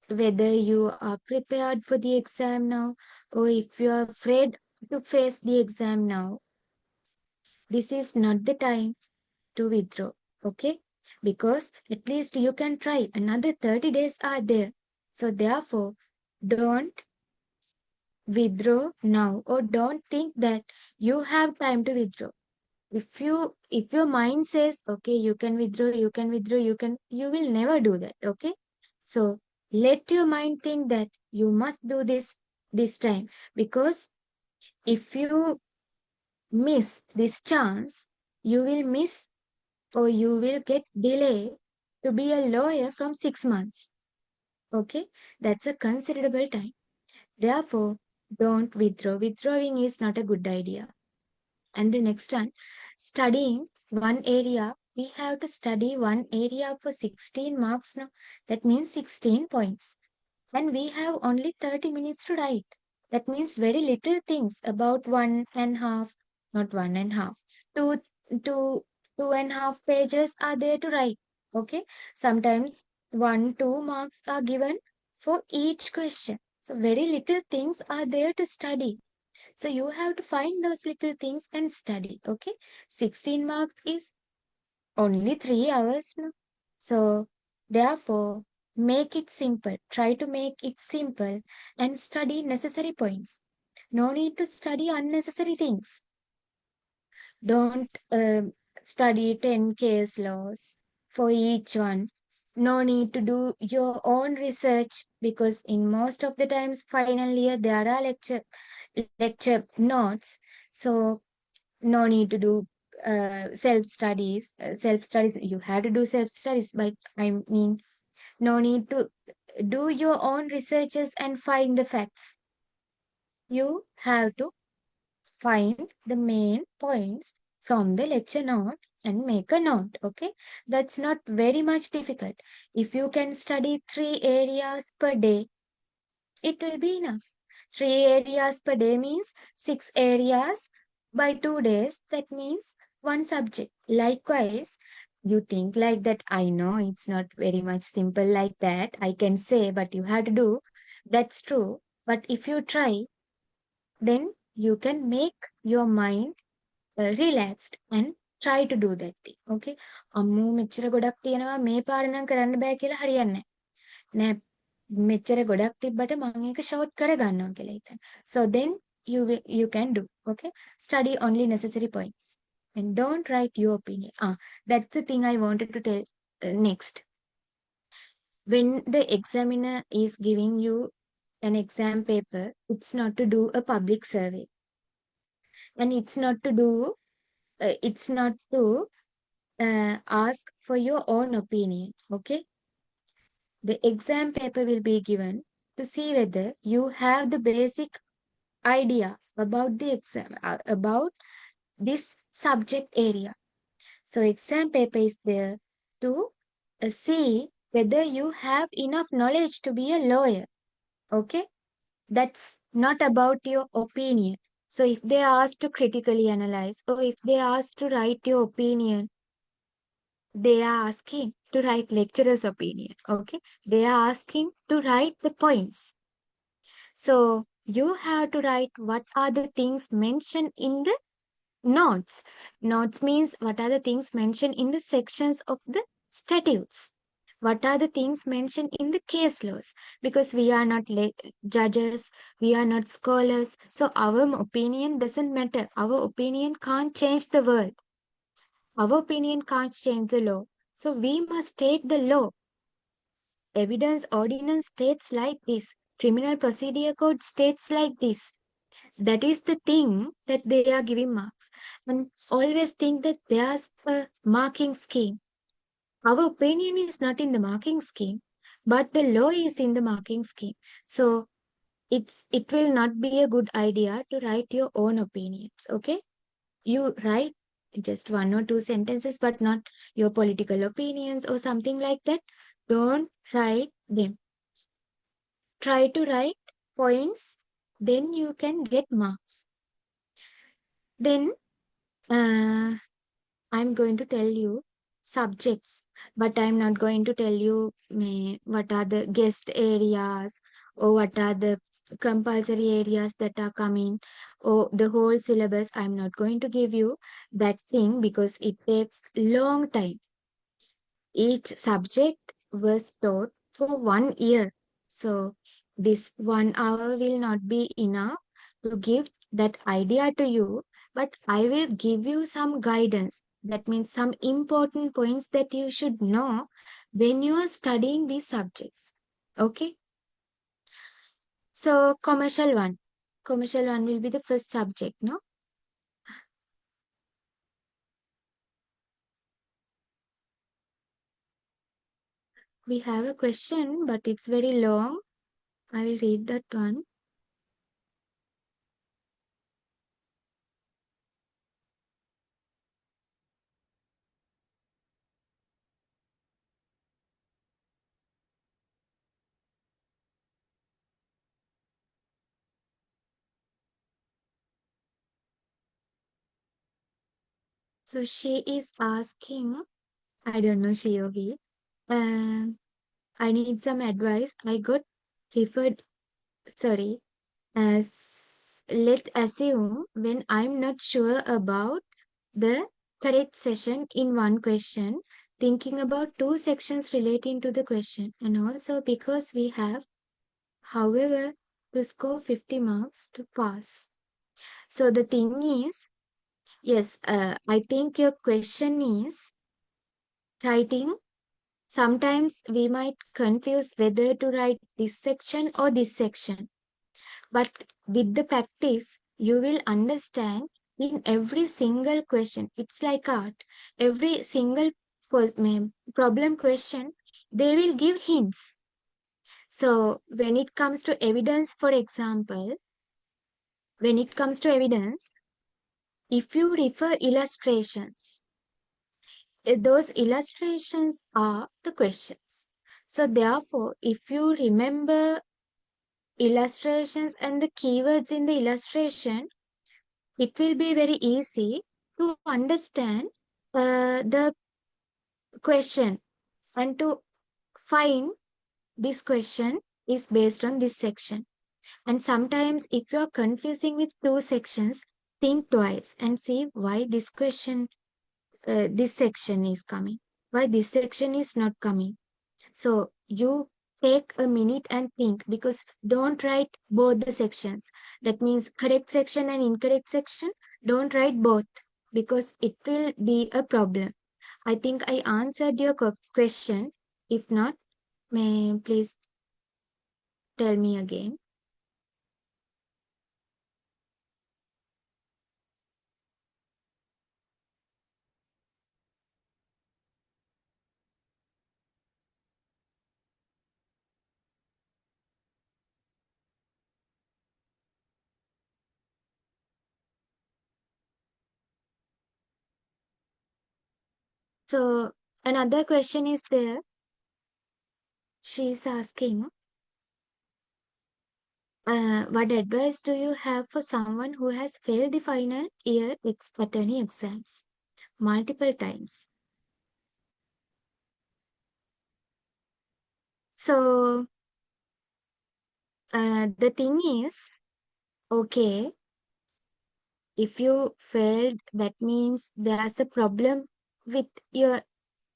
whether you are prepared for the exam now or if you are afraid to face the exam now, this is not the time to withdraw. Okay? Because at least you can try. Another 30 days are there. So therefore, don't withdraw now or don't think that you have time to withdraw. If your mind says, okay, you can withdraw, you will never do that. Okay? So let your mind think that you must do this time, because if you miss this chance, you will miss or you will get delay to be a lawyer from 6 months. Okay, that's a considerable time. Therefore, don't withdraw. Withdrawing is not a good idea. And the next one, studying one area, we have to study one area for 16 marks now. That means 16 points. And we have only 30 minutes to write. That means very little things, about one and a half, not one and a half, two, two, 2.5 pages are there to write. Okay. Sometimes 1, 2 marks are given for each question. So very little things are there to study. So you have to find those little things and study. Okay. 16 marks is only 3 hours now. So, therefore, make it simple. Try to make it simple and study necessary points. No need to study unnecessary things. Don't study 10 case laws for each one. No need to do your own research, because in most of the times final year there are lecture notes. So no need to do self studies. You have to do self studies, but I mean, no need to do your own researches and find the facts. You have to find the main points from the lecture note and make a note. Okay, that's not very much difficult. If you can study 3 areas per day, it will be enough. 3 areas per day means 6 areas by 2 days. That means one subject. Likewise, you think like that. I know it's not very much simple like that. I can say, but you have to do. That's true. But if you try, then you can make your mind relaxed and try to do that thing. Okay. අම්මෝ මෙච්චර ගොඩක් තියෙනවා මේ පාර නම් කරන්න බෑ කියලා හරියන්නේ නැහැ. නෑ මෙච්චර ගොඩක් තිබ්බට මම ඒක ෂෝට් කර ගන්නවා කියලා හිතන්න. So then you can do. Okay. Study only necessary points and don't write your opinion. That's the thing I wanted to tell next. When the examiner is giving you an exam paper, it's not to do a public survey, and it's not to ask for your own opinion. Okay. The exam paper will be given to see whether you have the basic idea about the exam, about this subject area. So exam paper is there to see whether you have enough knowledge to be a lawyer. Okay. That's not about your opinion. So if they ask to critically analyze, or if they ask to write your opinion, they are asking to write lecturer's opinion. Okay. They are asking to write the points. So you have to write what are the things mentioned in the notes. Notes means what are the things mentioned in the sections of the statutes. What are the things mentioned in the case laws? Because we are not judges, we are not scholars. So our opinion doesn't matter. Our opinion can't change the world. Our opinion can't change the law. So we must state the law. Evidence ordinance states like this. Criminal procedure code states like this. That is the thing that they are giving marks. And always think that there's a marking scheme. Our opinion is not in the marking scheme, but the law is in the marking scheme. So it will not be a good idea to write your own opinions. Okay? You write just 1 or 2 sentences, but not your political opinions or something like that. Don't write them. Try to write points, then you can get marks. Then I'm going to tell you subjects, but I'm not going to tell you what are the guest areas or what are the compulsory areas that are coming or the whole syllabus. I'm not going to give you that thing because it takes long time. Each subject was taught for 1 year. So this 1 hour will not be enough to give that idea to you, but I will give you some guidance. That means some important points that you should know when you are studying these subjects. Okay. So commercial one. Commercial one will be the first subject, no? We have a question, but it's very long. I will read that one. So she is asking, I don't know, she or he. Um, I need some advice. I got referred, sorry, as let's assume when I'm not sure about the correct session in one question, thinking about two sections relating to the question, and also because we have, however, to score 50 marks to pass. So the thing is, yes, I think your question is writing. Sometimes we might confuse whether to write this section or this section. But with the practice, you will understand in every single question. It's like art. Every single problem question, they will give hints. So when it comes to evidence, for example, when it comes to evidence, if you refer illustrations, those illustrations are the questions. So therefore, if you remember illustrations and the keywords in the illustration, it will be very easy to understand the question and to find this question is based on this section. And sometimes if you are confusing with two sections, think twice and see why this question, this section is coming, why this section is not coming. So you take a minute and think, because don't write both the sections. That means correct section and incorrect section. Don't write both because it will be a problem. I think I answered your question. If not, may please tell me again. So another question is there. She's asking, what advice do you have for someone who has failed the final year attorney exams multiple times? So the thing is, okay, if you failed, that means there's a problem with your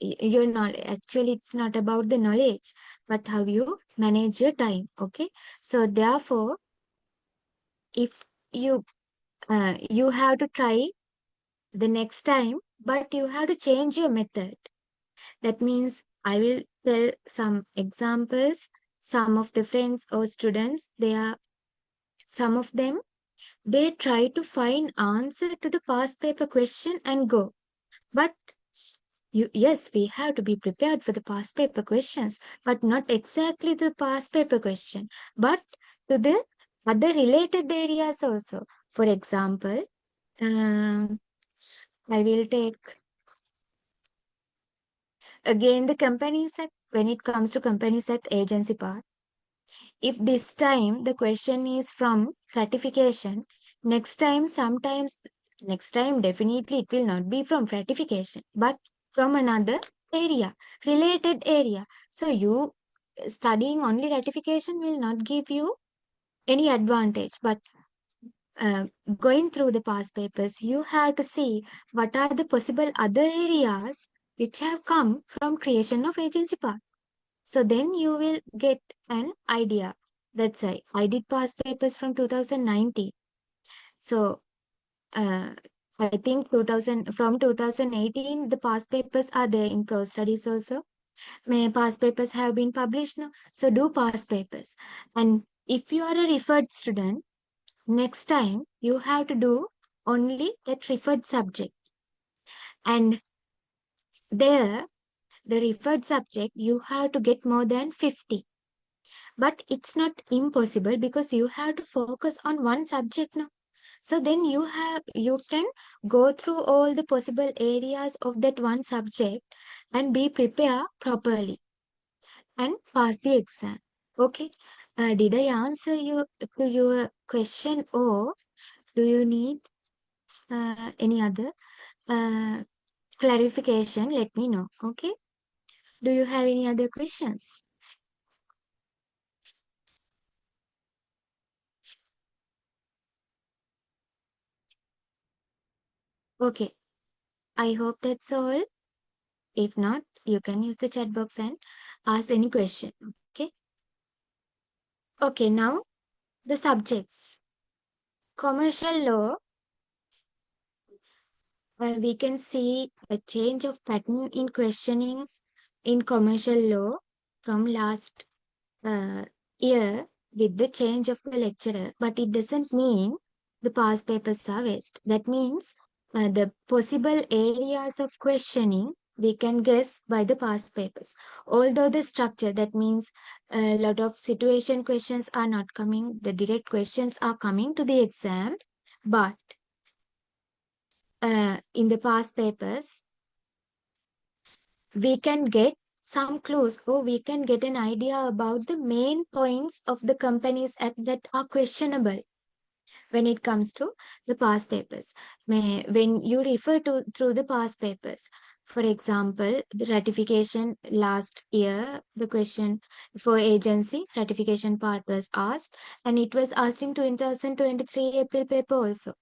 knowledge. Actually, it's not about the knowledge, but how you manage your time. Okay, so therefore, if you you have to try the next time, but you have to change your method. That means I will tell some examples. Some of the friends or students, they are some of them they try to find answer to the past paper question and go. But yes, we have to be prepared for the past paper questions, but not exactly the past paper question, but to the other related areas also. For example, um, I will take again the Companies Act. When it comes to Companies Act agency part, if this time the question is from ratification, next time sometimes next time definitely it will not be from ratification, but from another area, related area. So you studying only ratification will not give you any advantage, but uh, going through the past papers, you have to see what are the possible other areas which have come from creation of agency path. So then you will get an idea. That's why I did past papers from 2019. So uh, I think 2000 from 2018 the past papers are there in pro studies also. My past papers have been published now. So do past papers. And if you are a referred student, next time you have to do only that referred subject. And there, the referred subject, you have to get more than 50. But it's not impossible because you have to focus on one subject now. So then you can go through all the possible areas of that one subject and be prepared properly and pass the exam. Okay. Did I answer you to your question, or do you need any other uh, clarification? Let me know. Okay. Do you have any other questions? Okay. I hope that's all. If not, you can use the chat box and ask any question. Okay. Okay. Now the subjects. Commercial law, we can see a change of pattern in questioning in commercial law from last uh, year with the change of the lecturer, but it doesn't mean the past papers are waste. That means the possible areas of questioning we can guess by the past papers. Although the structure, that means a lot of situation questions are not coming, the direct questions are coming to the exam, but in the past papers, we can get some clues or we can get an idea about the main points of the companies act that are questionable when it comes to the past papers. When you refer to through the past papers, for example, the ratification last year, the question for agency ratification part was asked, and it was asked in 2023 April paper also.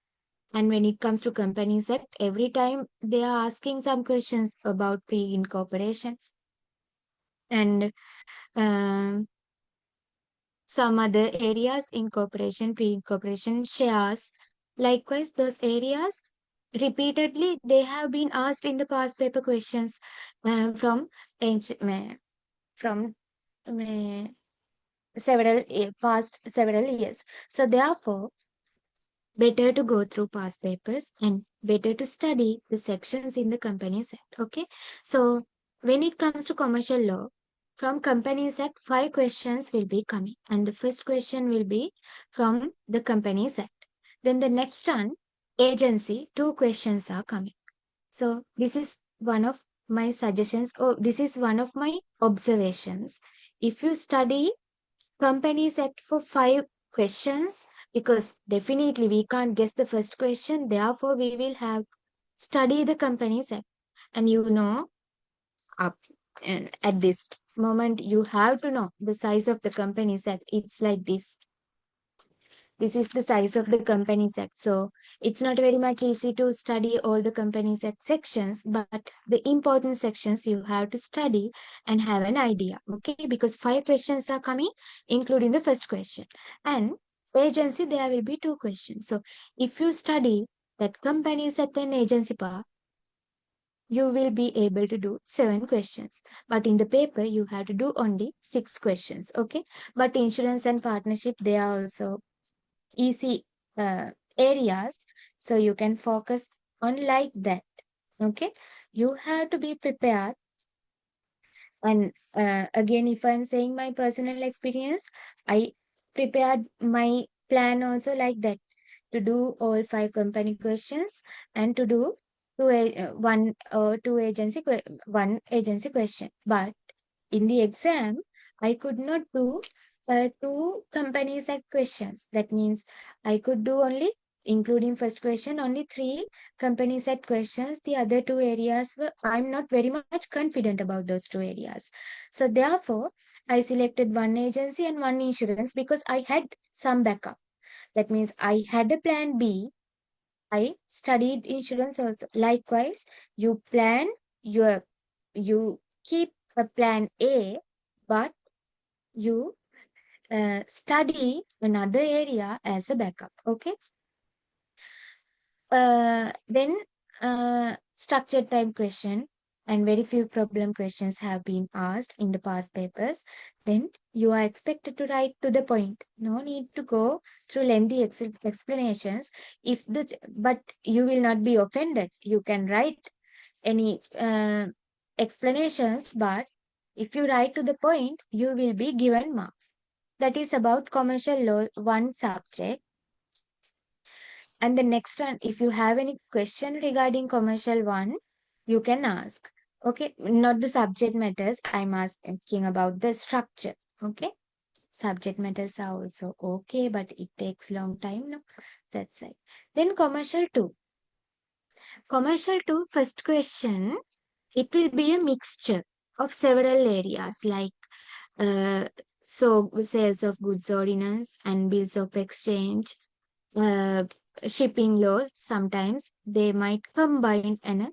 And when it comes to Companies Act, every time they are asking some questions about pre-incorporation and um, some other areas, incorporation, pre-incorporation, shares. Likewise, those areas repeatedly they have been asked in the past paper questions from from uh, past several years. So therefore, better to go through past papers and better to study the sections in the Companies Act. Okay. So when it comes to commercial law, from Companies Act, 5 questions will be coming. And the first question will be from the Companies Act. Then the next one, agency, 2 questions are coming. So this is one of my suggestions, or this is one of my observations. If you study Companies Act for 5 questions, because definitely we can't guess the first question, therefore we will have study the Companies Act. And up and at this moment you have to know the size of the Companies Act. It's like this is the size of the Companies Act. So it's not very much easy to study all the Companies Act sections, but the important sections you have to study and have an idea. Okay, because 5 questions are coming, including the first question. And agency, there will be 2 questions. So if you study that Companies Act and agency part, you will be able to do 7 questions. But in the paper, you have to do only 6 questions. Okay. But insurance and partnership, they are also easy areas, so you can focus on like that. Okay, you have to be prepared. And again, if I'm saying my personal experience, I prepared my plan also like that, to do all 5 company questions and to do one or one agency question. But in the exam, I could not do 2 companies at questions. That means I could do only including first question, only 3 companies had questions. The other 2 areas were, I'm not very much confident about those 2 areas. So therefore, I selected one agency and one insurance because I had some backup. That means I had a plan B. I studied insurance also. Likewise, you plan you keep a plan A, but you study another area as a backup. Okay. Then structured type question and very few problem questions have been asked in the past papers. Then you are expected to write to the point. No need to go through lengthy explanations. But you will not be offended. You can write any explanations, but if you write to the point, you will be given marks. That is about commercial law, one subject. And the next one, if you have any question regarding commercial one, you can ask. Okay, not the subject matters. I'm asking about the structure. Okay, subject matters are also okay, but it takes long time. No, that's it. Then commercial two. Commercial two, first question. It will be a mixture of several areas like uh, sales of goods ordinance and bills of exchange, uh, shipping laws. Sometimes they might combine, and a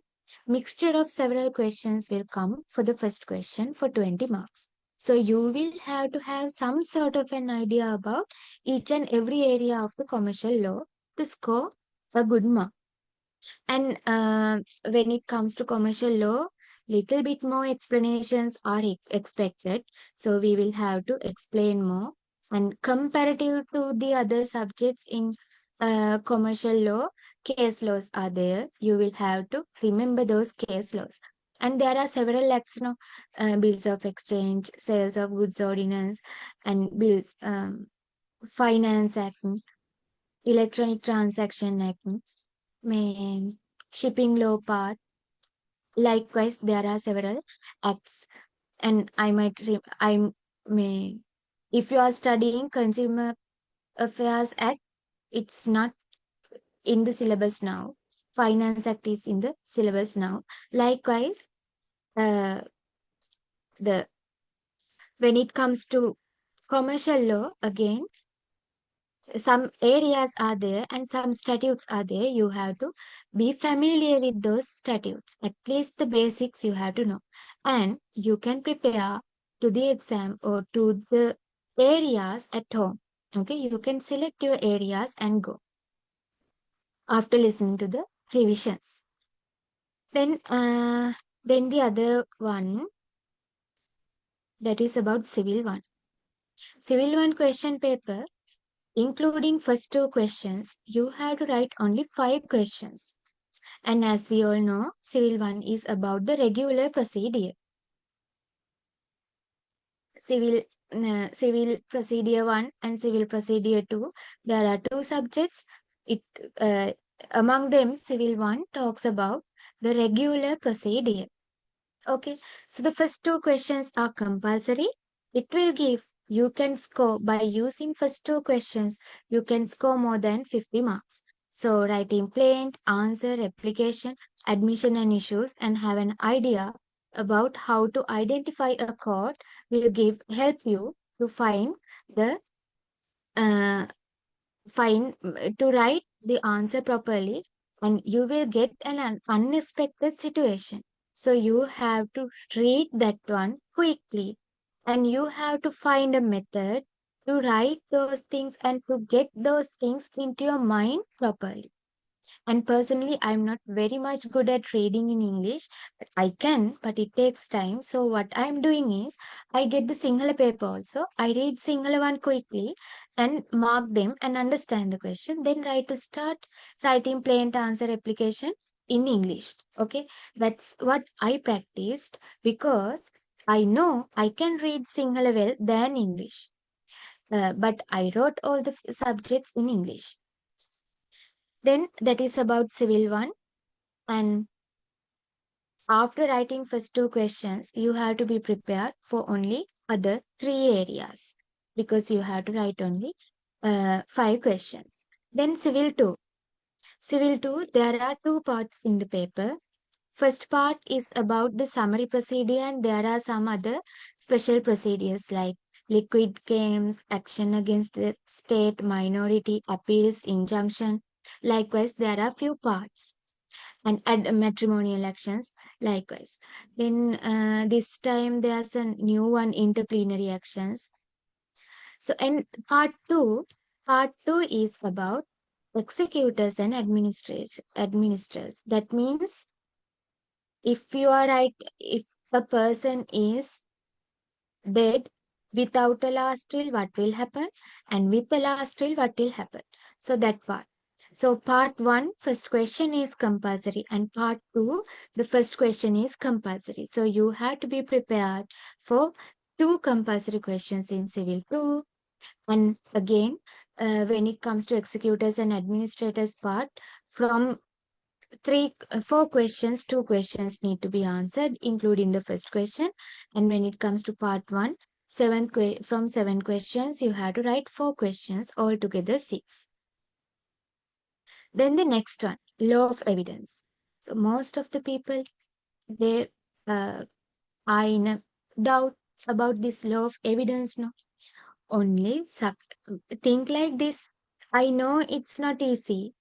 mixture of several questions will come for the first question for 20 marks. So you will have to have some sort of an idea about each and every area of the commercial law to score a good mark. And when it comes to commercial law, little bit more explanations are expected. So we will have to explain more. And comparative to the other subjects in commercial law, case laws are there. You will have to remember those case laws. And there are several acts, no, bills of exchange, sales of goods ordinance, and bills, finance act, electronic transaction act, may shipping law part. Likewise, there are several acts, and I may, if you are studying Consumer Affairs Act, it's not in the syllabus now. Finance Act is in the syllabus now. Likewise, uh, the when it comes to commercial law, again, some areas are there and some statutes are there. You have to be familiar with those statutes. At least the basics you have to know. And you can prepare to the exam or to the areas at home. Okay, you can select your areas and go after listening to the revisions. Then the other one, that is about civil one. Civil one question paper, including first 2 questions, you have to write only 5 questions. And as we all know, civil one is about the regular procedure. Civil procedure 1 and civil procedure 2, there are 2 subjects. It uh, Among them, civil 1 talks about the regular procedure. Okay, so the first 2 questions are compulsory. It will give, you can score by using first 2 questions, you can score more than 50 marks. So writing plain, answer, application, admission and issues, and have an idea about how to identify a court will help you to the uh, find to write the answer properly, and you will get an unexpected situation. So you have to read that one quickly, and you have to find a method to write those things and to get those things into your mind properly. And personally, I'm not very much good at reading in English, but I can, but it takes time. So what I'm doing is I get the Sinhala paper also. I read Sinhala one quickly and mark them and understand the question. Then try to start writing plain to answer application in English. Okay, that's what I practiced because I know I can read Sinhala well than English. But I wrote all the subjects in English. Then that is about civil one. And after writing first 2 questions, you have to be prepared for only other 3 areas because you have to write only 5 questions. Then civil 2. Civil 2, there are two parts in the paper. First part is about the summary procedure, and there are some other special procedures like liquid claims, action against the state, minority, appeals, injunction. Likewise, there are few parts and matrimonial actions likewise. Then this time there's a new one, interplenary actions. So and part two is about executors and administrators. That means if you are right, if a person is dead without a last will, what will happen? And with a last will, what will happen? So that part. So part one, first question is compulsory, and part two, the first question is compulsory. So you have to be prepared for two compulsory questions in civil two. And again, when it comes to executors and administrators part, from four questions, two questions need to be answered, including the first question. And when it comes to part one, from seven questions, you have to write four questions, altogether six. Then the next one, law of evidence. So most of the people, they are in a doubt about this law of evidence. No, only think like this. I know it's not easy,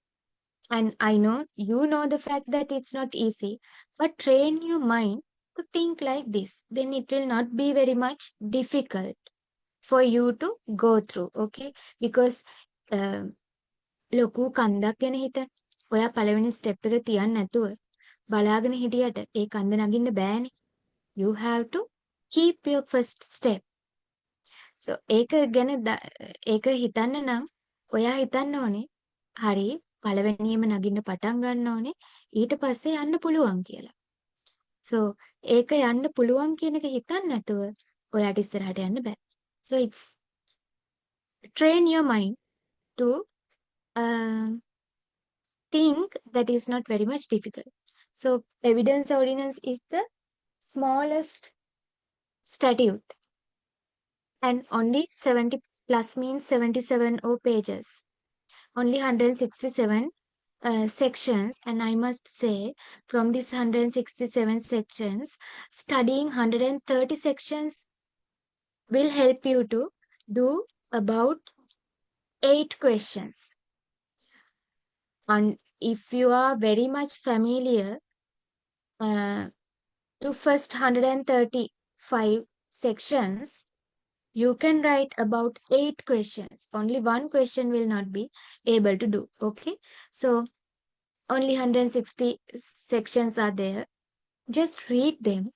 and I know you know the fact that it's not easy, but train your mind to think like this. Then it will not be very much difficult for you to go through, okay? Because ලොකු කන්දක් ගැන හිතන්න. ඔයා පළවෙනි step එක තියන්න නැතුව බලාගෙන හිටියට ඒ කන්ද නගින්න බෑනේ. You have to keep your first step. So ඒක හිතන්න නම් ඔයා හිතන්න ඕනේ හරි පළවෙනියම නගින්න පටන් ගන්න ඕනේ ඊට පස්සේ යන්න පුළුවන් කියලා. So ඒක යන්න පුළුවන් කියන එක හිතන්න නැතුව ඔයාට ඉස්සරහට යන්න බෑ. So it's train your mind to think that is not very much difficult. So evidence ordinance is the smallest statute, and only 70 plus means 77 or pages. Only 167 sections, and I must say from these 167 sections, studying 130 sections will help you to do about 8 questions. And if you are very much familiar to first 135 sections, you can write about 8 questions. Only one question will not be able to do. Okay. So only 160 sections are there. Just read them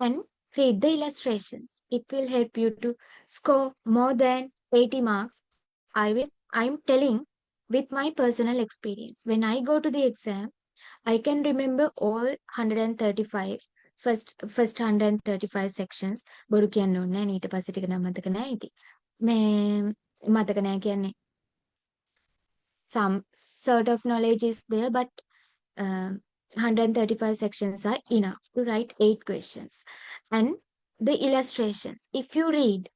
and read the illustrations. It will help you to score more than 80 marks. I'm telling with my personal experience. When I go to the exam, I can remember all 135 first 135 sections. බොරු කියන්න ඕනේ නැහැ. ඊට පස්සේ ටික නම් මතක නැහැ ඉතින්. මේ මතක නැහැ කියන්නේ some sort of knowledge is there, but 135 sections are enough to write 8 questions. And the illustrations, if you read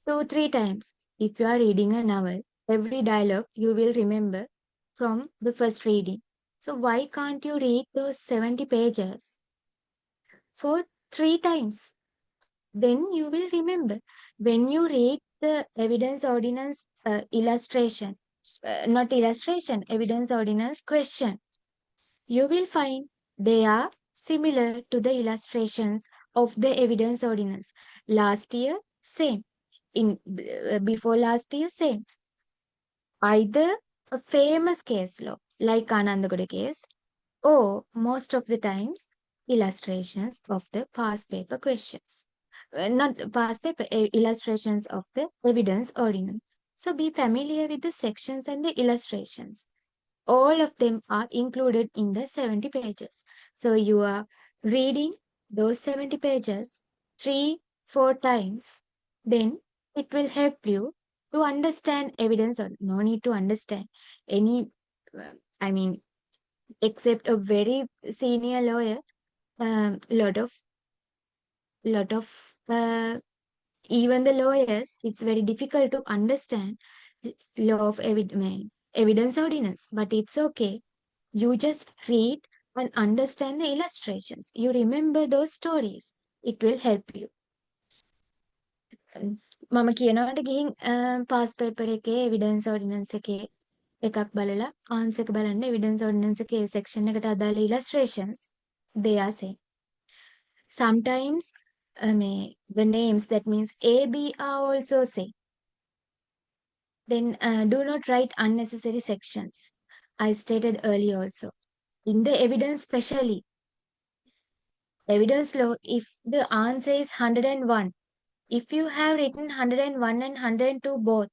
2-3 times, if you are reading a novel, every dialogue you will remember from the first reading. So why can't you read those 70 pages for 3 times? Then you will remember. When you read the evidence ordinance evidence ordinance question, you will find they are similar to the illustrations of the evidence ordinance. Last year, same. Before last year, same. Either a famous case law like Anandagoda case, or most of the times illustrations of the past paper questions. Not past paper, illustrations of the evidence ordinance. So be familiar with the sections and the illustrations. All of them are included in the 70 pages. So you are reading those 70 pages 3-4 times. Then it will help you to understand evidence, or no need to understand any, except a very senior lawyer, lot of even the lawyers, it's very difficult to understand law of evidence, evidence ordinance, but it's okay. You just read and understand the illustrations. You remember those stories. It will help you. මම කියනවට ගිහින් pass paper එකේ evidence ඕඩිනන්ස් එකේ එකක් බලලා answer එක බලන්න evidence ඕඩිනන්ස් එකේ section එකට අදාළ illustrations they are same. Sometimes the names that means A, B are also same. Then do not write unnecessary sections. I stated earlier also. In the evidence especially, evidence law, if the answer is 101, if you have written 101 and 102 both,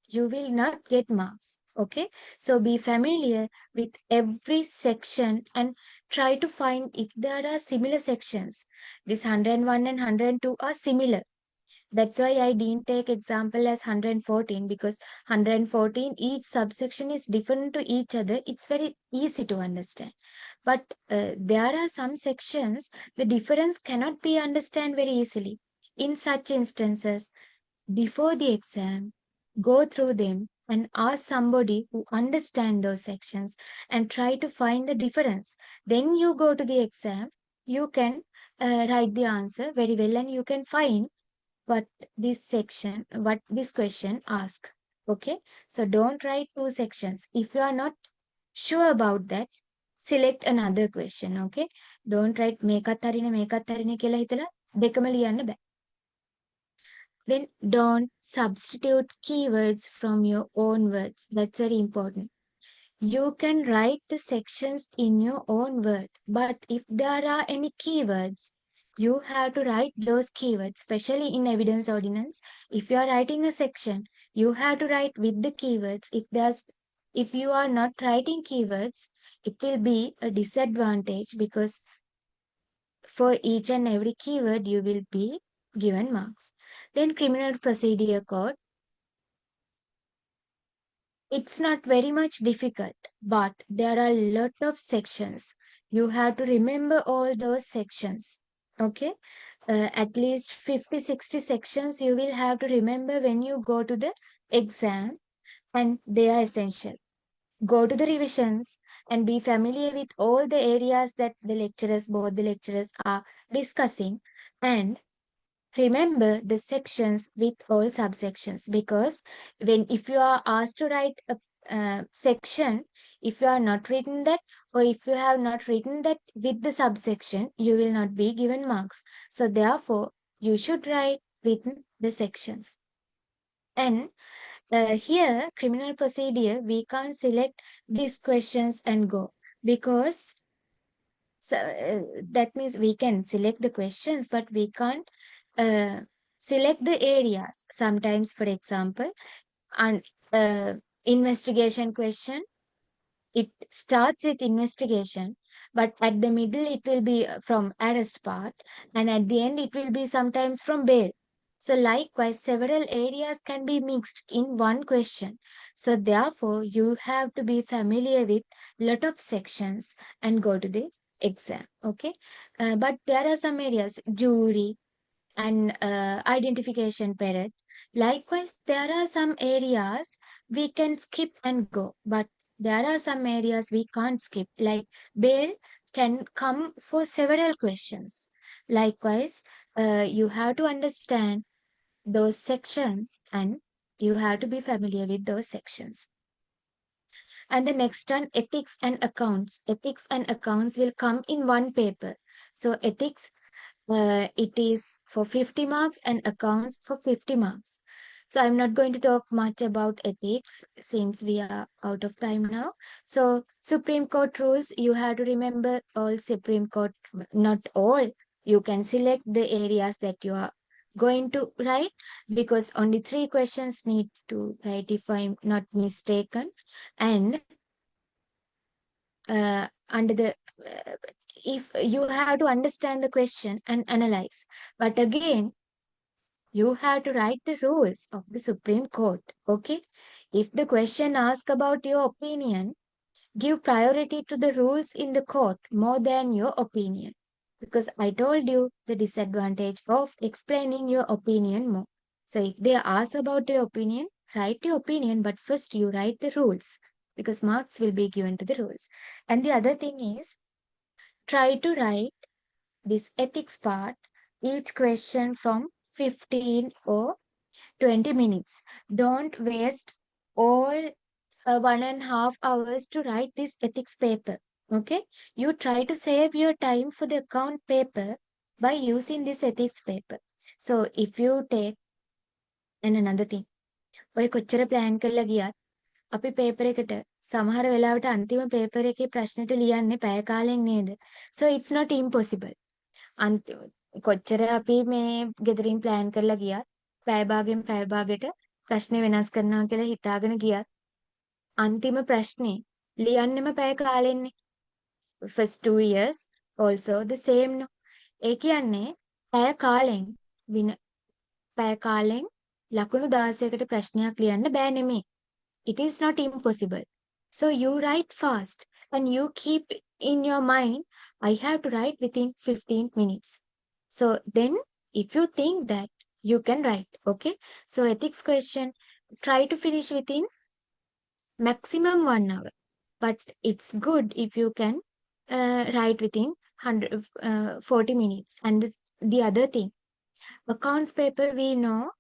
you will not get marks. Okay, so be familiar with every section and try to find if there are similar sections. This 101 and 102 are similar. That's why I didn't take example as 114, because 114 each subsection is different to each other. It's very easy to understand. But there are some sections the difference cannot be understand very easily. In such instances, before the exam, go through them and ask somebody who understand those sections and try to find the difference. Then you go to the exam, you can write the answer very well and you can find what this question ask. Okay, so don't write two sections. If you are not sure about that, select another question. Okay, don't write මේකත් හරිනේ කියලා හිතලා දෙකම ලියන්න බෑ. Then don't substitute keywords from your own words. That's very important. You can write the sections in your own word, but if there are any keywords, you have to write those keywords, especially in evidence ordinance. If you are writing a section, you have to write with the keywords. If you are not writing keywords, it will be a disadvantage, because for each and every keyword you will be given marks. Then criminal procedure code. It's not very much difficult, but there are a lot of sections. You have to remember all those sections. Okay? At least 50-60 sections you will have to remember when you go to the exam, and they are essential. Go to the revisions and be familiar with all the areas that both the lecturers are discussing, and remember the sections with all subsections, because if you are asked to write a section, if you are not written that, or if you have not written that with the subsection, you will not be given marks. So therefore, you should write within the sections. And here, criminal procedure, we can't select these questions and go, because that means we can select the questions, but we can't select the areas. Sometimes, for example, an investigation question, it starts with investigation, but at the middle it will be from arrest part, and at the end it will be sometimes from bail. So likewise, several areas can be mixed in one question. So therefore, you have to be familiar with lot of sections and go to the exam. Okay, but there are some areas, jury and identification period. Likewise, there are some areas we can skip and go, but there are some areas we can't skip, like bail can come for several questions. Likewise, you have to understand those sections and you have to be familiar with those sections. And the next one, ethics and accounts. Ethics and accounts will come in one paper. So ethics, it is for 50 marks and accounts for 50 marks. So I'm not going to talk much about ethics since we are out of time now. So Supreme Court rules, you have to remember all Supreme Court, not all. You can select the areas that you are going to write, because only 3 questions need to write if I'm not mistaken. And under the if you have to understand the question and analyze, but again you have to write the rules of the Supreme Court. Okay, if the question asks about your opinion, give priority to the rules in the court more than your opinion, because I told you the disadvantage of explaining your opinion more. So if they ask about your opinion, write your opinion, but first you write the rules. because marks will be given to the rules. And the other thing is, try to write this ethics part, each question from 15 or 20 minutes. Don't waste all 1.5 hours to write this ethics paper. Okay, you try to save your time for the account paper by using this ethics paper. So if you take, and another thing, ඔය කොච්චර plan කරලා ගියත් අපි paper එකට සමහර වෙලාවට අන්තිම paper එකේ ප්‍රශ්නෙට ලියන්නේ පැය කාලෙන් නේද? So it's not impossible. කොච්චර අපි මේ ගෙදරින් ප්ලෑන් කරලා ගියත් පැය භාගෙන් පැය භාගයට ප්‍රශ්නේ වෙනස් කරනවා කියලා හිතාගෙන ගියත් අන්තිම ප්‍රශ්නේ ලියන්නෙම පැය කාලෙන්නේ. First 2 years also the same no. ඒ කියන්නේ පැය කාලෙන් ලකුණු 16කට ප්‍රශ්නයක් ලියන්න බෑ නෙමෙයි. It is not impossible. So you write fast and you keep in your mind, I have to write within 15 minutes. So then if you think that, you can write. Okay. So ethics question, try to finish within maximum 1 hour. But it's good if you can write within 40 minutes. And the other thing, accounts paper, we know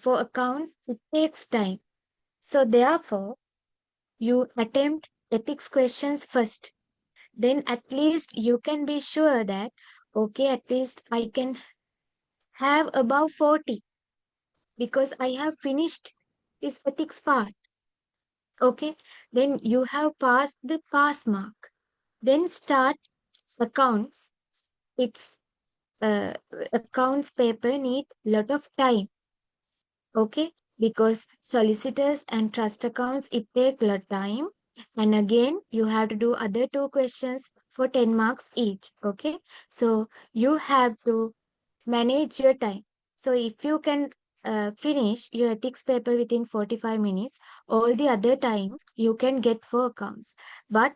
for accounts, it takes time. So therefore, you attempt ethics questions first. Then at least you can be sure that, okay, at least I can have above 40 because I have finished this ethics part. Okay, then you have passed the pass mark. Then start accounts. It's accounts paper need lot of time. Okay, because solicitors and trust accounts, it take lot time. And again, you have to do other 2 questions for 10 marks each. Okay, so you have to manage your time. So if you can finish your ethics paper within 45 minutes, all the other time you can get for accounts. But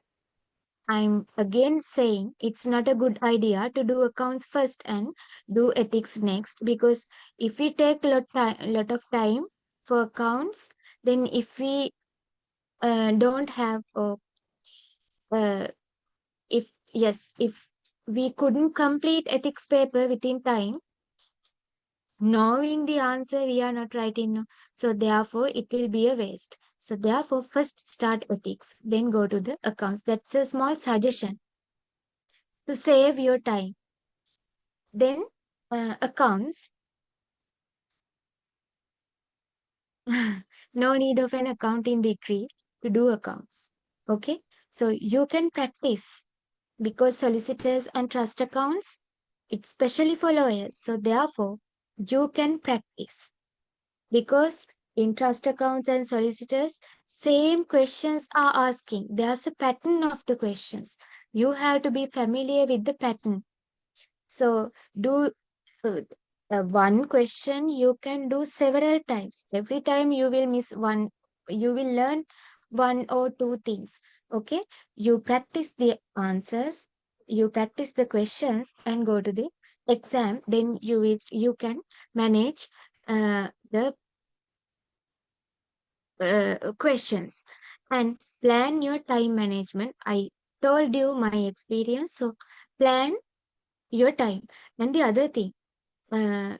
I'm again saying it's not a good idea to do accounts first and do ethics next, because if we take lot of time for accounts, then if we don't have if we couldn't complete ethics paper within time, knowing the answer we are not writing now, so therefore it will be a waste. So therefore first start ethics, then go to the accounts. That's a small suggestion to save your time. Then accounts, no need of an accounting degree to do accounts. Okay, so you can practice, because solicitors and trust accounts, it's specially for lawyers. So therefore you can practice, because in trust accounts and solicitors, same questions are asking. There's a pattern of the questions. You have to be familiar with the pattern. So do one question you can do several times. Every time you will miss one, you will learn 1 or 2 things. Okay, you practice the answers, you practice the questions and go to the exam. Then you can manage the questions and plan your time management. I told you my experience, so plan your time. And the other thing,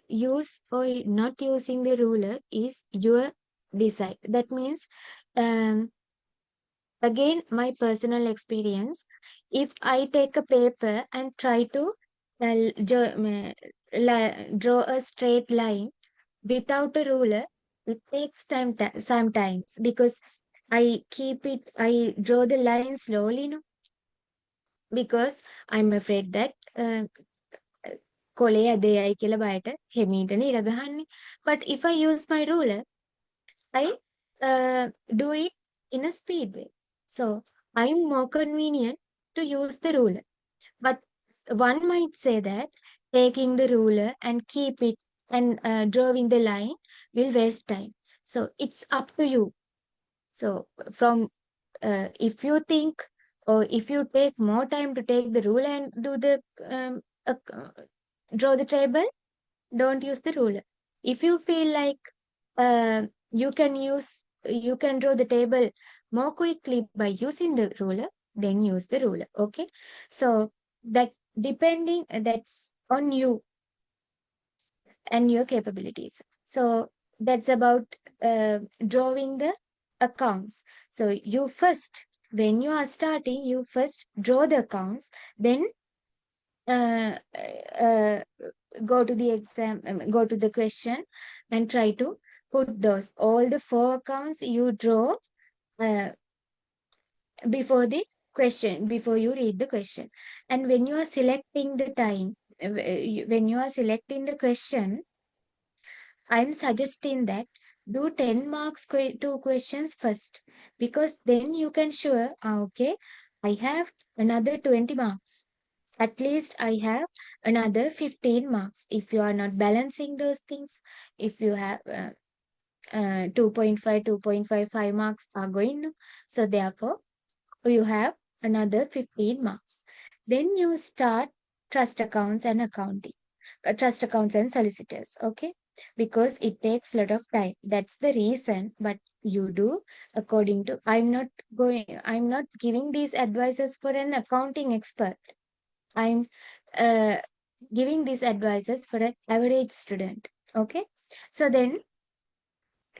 use or not using the ruler is your decide. That means, again, my personal experience, if I take a paper and try to draw a straight line without a ruler, it takes time sometimes, because I draw the line slowly, no? Because I'm afraid that කොලේ ඇදේයි කියලා බයට හෙමීටනේ ඉර ගහන්නේ. But if I use my ruler, I do it in a speed way. So I'm more convenient to use the ruler. But one might say that taking the ruler and keep it and drawing the line will waste time. So it's up to you. So from if you think, or if you take more time to take the ruler and do the draw the table, don't use the ruler. If you feel like you can draw the table more quickly by using the ruler, then use the ruler. Okay. So that that's on you and your capabilities. So that's about drawing the accounts. So you first, when you are starting, you first draw the accounts, then uh, uh, go to the exam, go to the question and try to put those all the four accounts you draw uh, before the question, before you read the question. And when you are selecting the time, when you are selecting the question, I'm suggesting that do 10 marks two questions first, because then you can sure, okay, I have another 20 marks. At least I have another 15 marks. If you are not balancing those things, if you have 2.5, 2.55 marks are going, so therefore you have another 15 marks. Then you start trust accounts and accounting, trust accounts and solicitors, okay? Because it takes a lot of time. That's the reason, but you do according to, I'm not giving these advices for an accounting expert. I'm uh, giving these advices for an average student, okay? So then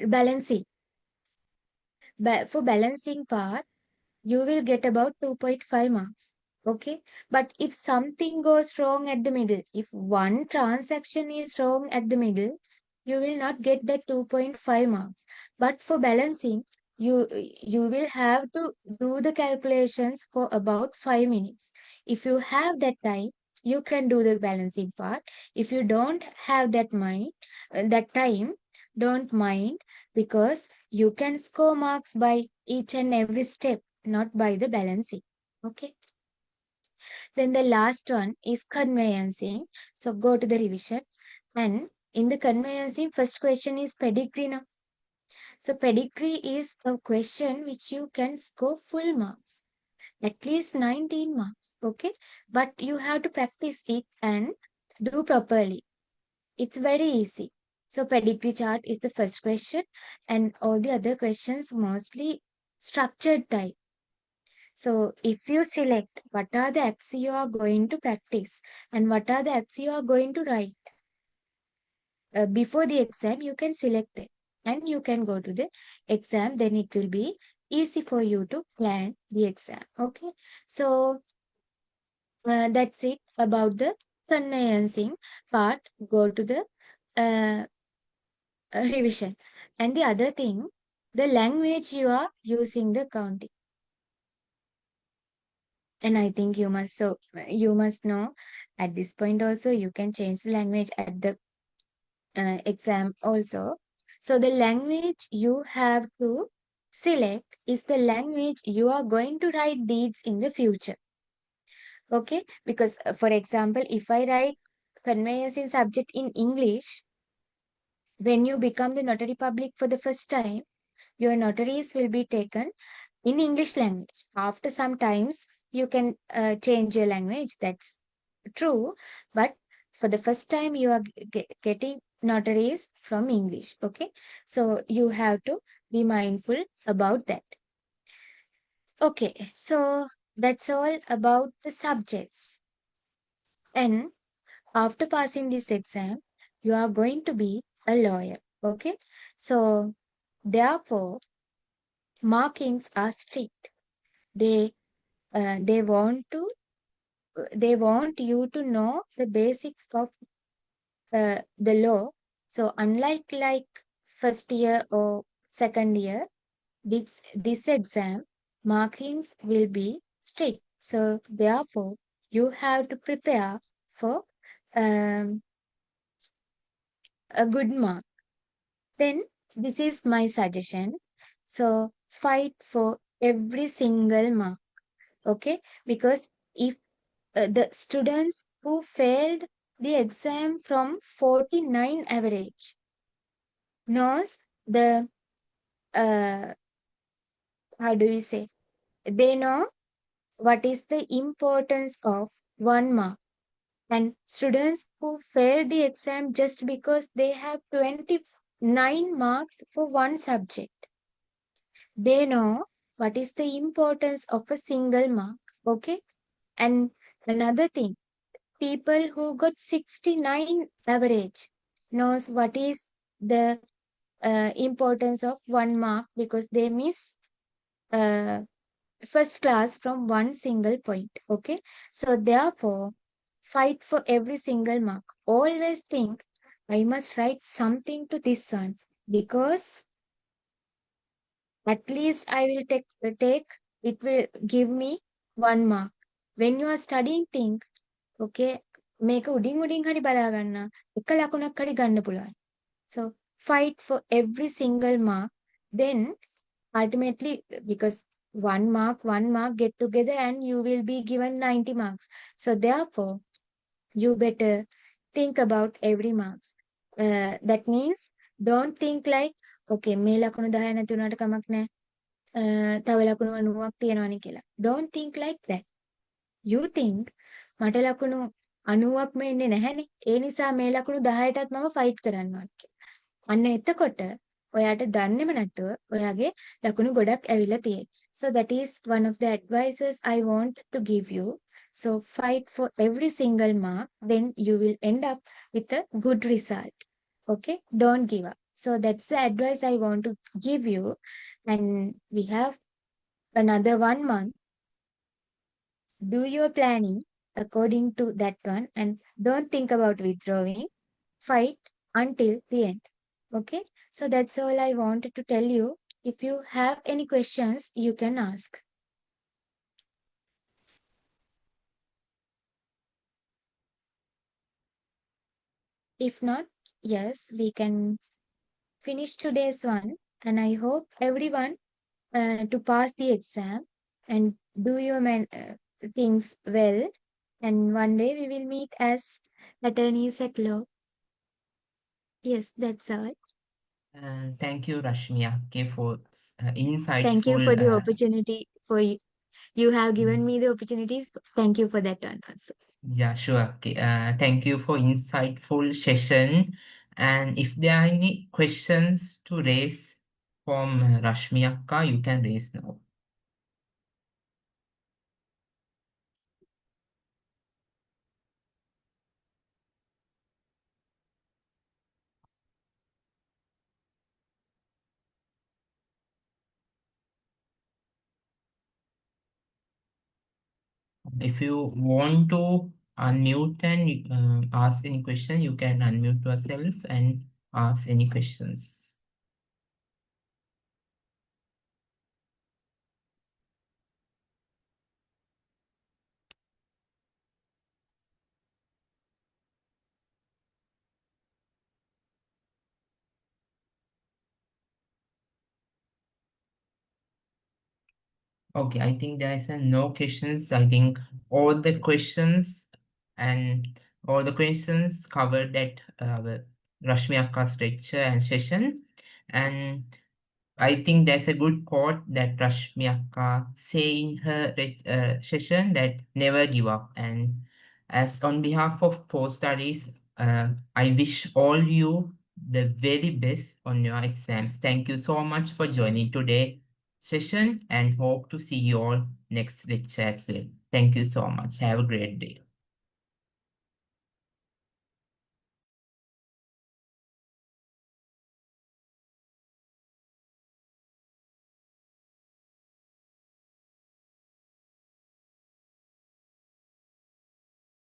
balancing, for balancing part, you will get about 2.5 marks. Okay. But if something goes wrong at the middle, if one transaction is wrong at the middle, you will not get the 2.5 marks. But for balancing, you will have to do the calculations for about 5 minutes. If you have that time, you can do the balancing part. If you don't have that time, don't mind, because you can score marks by each and every step, not by the balancing. Okay. Then the last one is conveyancing. So go to the revision. And in the conveyancing, first question is pedigree now. So pedigree is a question which you can score full marks, at least 19 marks. Okay. But you have to practice it and do properly. It's very easy. So pedigree chart is the first question, and all the other questions mostly structured type. So if you select what are the acts you are going to practice and what are the acts you are going to write before the exam, you can select them and you can go to the exam. Then it will be easy for you to plan the exam. Okay. So that's it about the conveyancing part. Go to the uh, revision. And the other thing, the language you are using the counting. And I think you must know at this point also you can change the language at the exam also. So the language you have to select is the language you are going to write deeds in the future. Okay, because for example, if I write conveyancing subject in English, when you become the notary public for the first time, your notaries will be taken in English language. After some times, you can change your language. That's true. But for the first time, you are getting notaries from English. Okay. So you have to be mindful about that. Okay. So that's all about the subjects. And after passing this exam, you are going to be a lawyer. Okay. So therefore, markings are strict. They they want to they want you to know the basics of the law. So unlike like first year or second year, this exam markings will be strict. So therefore, you have to prepare for um, a good mark. Then this is my suggestion. So fight for every single mark. Okay, because if the students who failed the exam from 49 average knows the uh, how do we say, they know what is the importance of 1 mark. And students who fail the exam just because they have 29 marks for one subject, they know what is the importance of a single mark. Okay. And another thing, people who got 69 average knows what is the importance of 1 mark because they miss uh, first class from one single point. Okay. So therefore, fight for every single mark. Always think, I must write something to this one because at least I will take it will give me 1 mark. When you are studying, think, okay, මේක උඩින් හරි බලා ගන්න. එක ලකුණක් හරි ගන්න පුළුවන්. So fight for every single mark. Then ultimately, because 1 mark get together and you will be given 90 marks. So therefore, you better think about every marks. That means don't think like, okay, මේ ලකුණු 10 නැති වුණාට කමක් නැහැ. තව ලකුණු 90ක් තියෙනවනේ කියලා. Don't think like that. You think මට ලකුණු 90ක්ම එන්නේ නැහැනේ. ඒ නිසා මේ ලකුණු 10ටත් මම ෆයිට් කරන්න ඕනේ කියලා. අන්න එතකොට ඔයාට දන්නේම නැතුව ඔයාගේ ලකුණු ගොඩක් ඇවිල්ලා තියෙයි. So that is one of the advices I want to give you. So fight for every single mark, then you will end up with a good result. Okay, don't give up. So that's the advice I want to give you. And we have another 1 month. Do your planning according to that one and don't think about withdrawing. Fight until the end. Okay, so that's all I wanted to tell you. If you have any questions, you can ask. If not, yes, we can finish today's one. And I hope everyone to pass the exam and do your things well. And one day we will meet as attorneys at law. Yes, that's all. Thank you, Rashmi, okay, for Thank you insightful. for the opportunity for you. You have given me the opportunities. Thank you for that one also. Yeah, sure. Okay. Thank you for insightful session. And if there are any questions to raise from Rashmi Akka, you can raise now. If you want to unmute and ask any question, you can unmute yourself and ask any questions. Okay, I think there is no questions. I think all the questions and all the questions covered at Rashmi Akka's lecture and session. And I think there's a good quote that Rashmi Akka say in her session that never give up. And as on behalf of post studies, I wish all you the very best on your exams. Thank you so much for joining today session and hope to see you all next lecture as well. Thank you so much. Have a great day.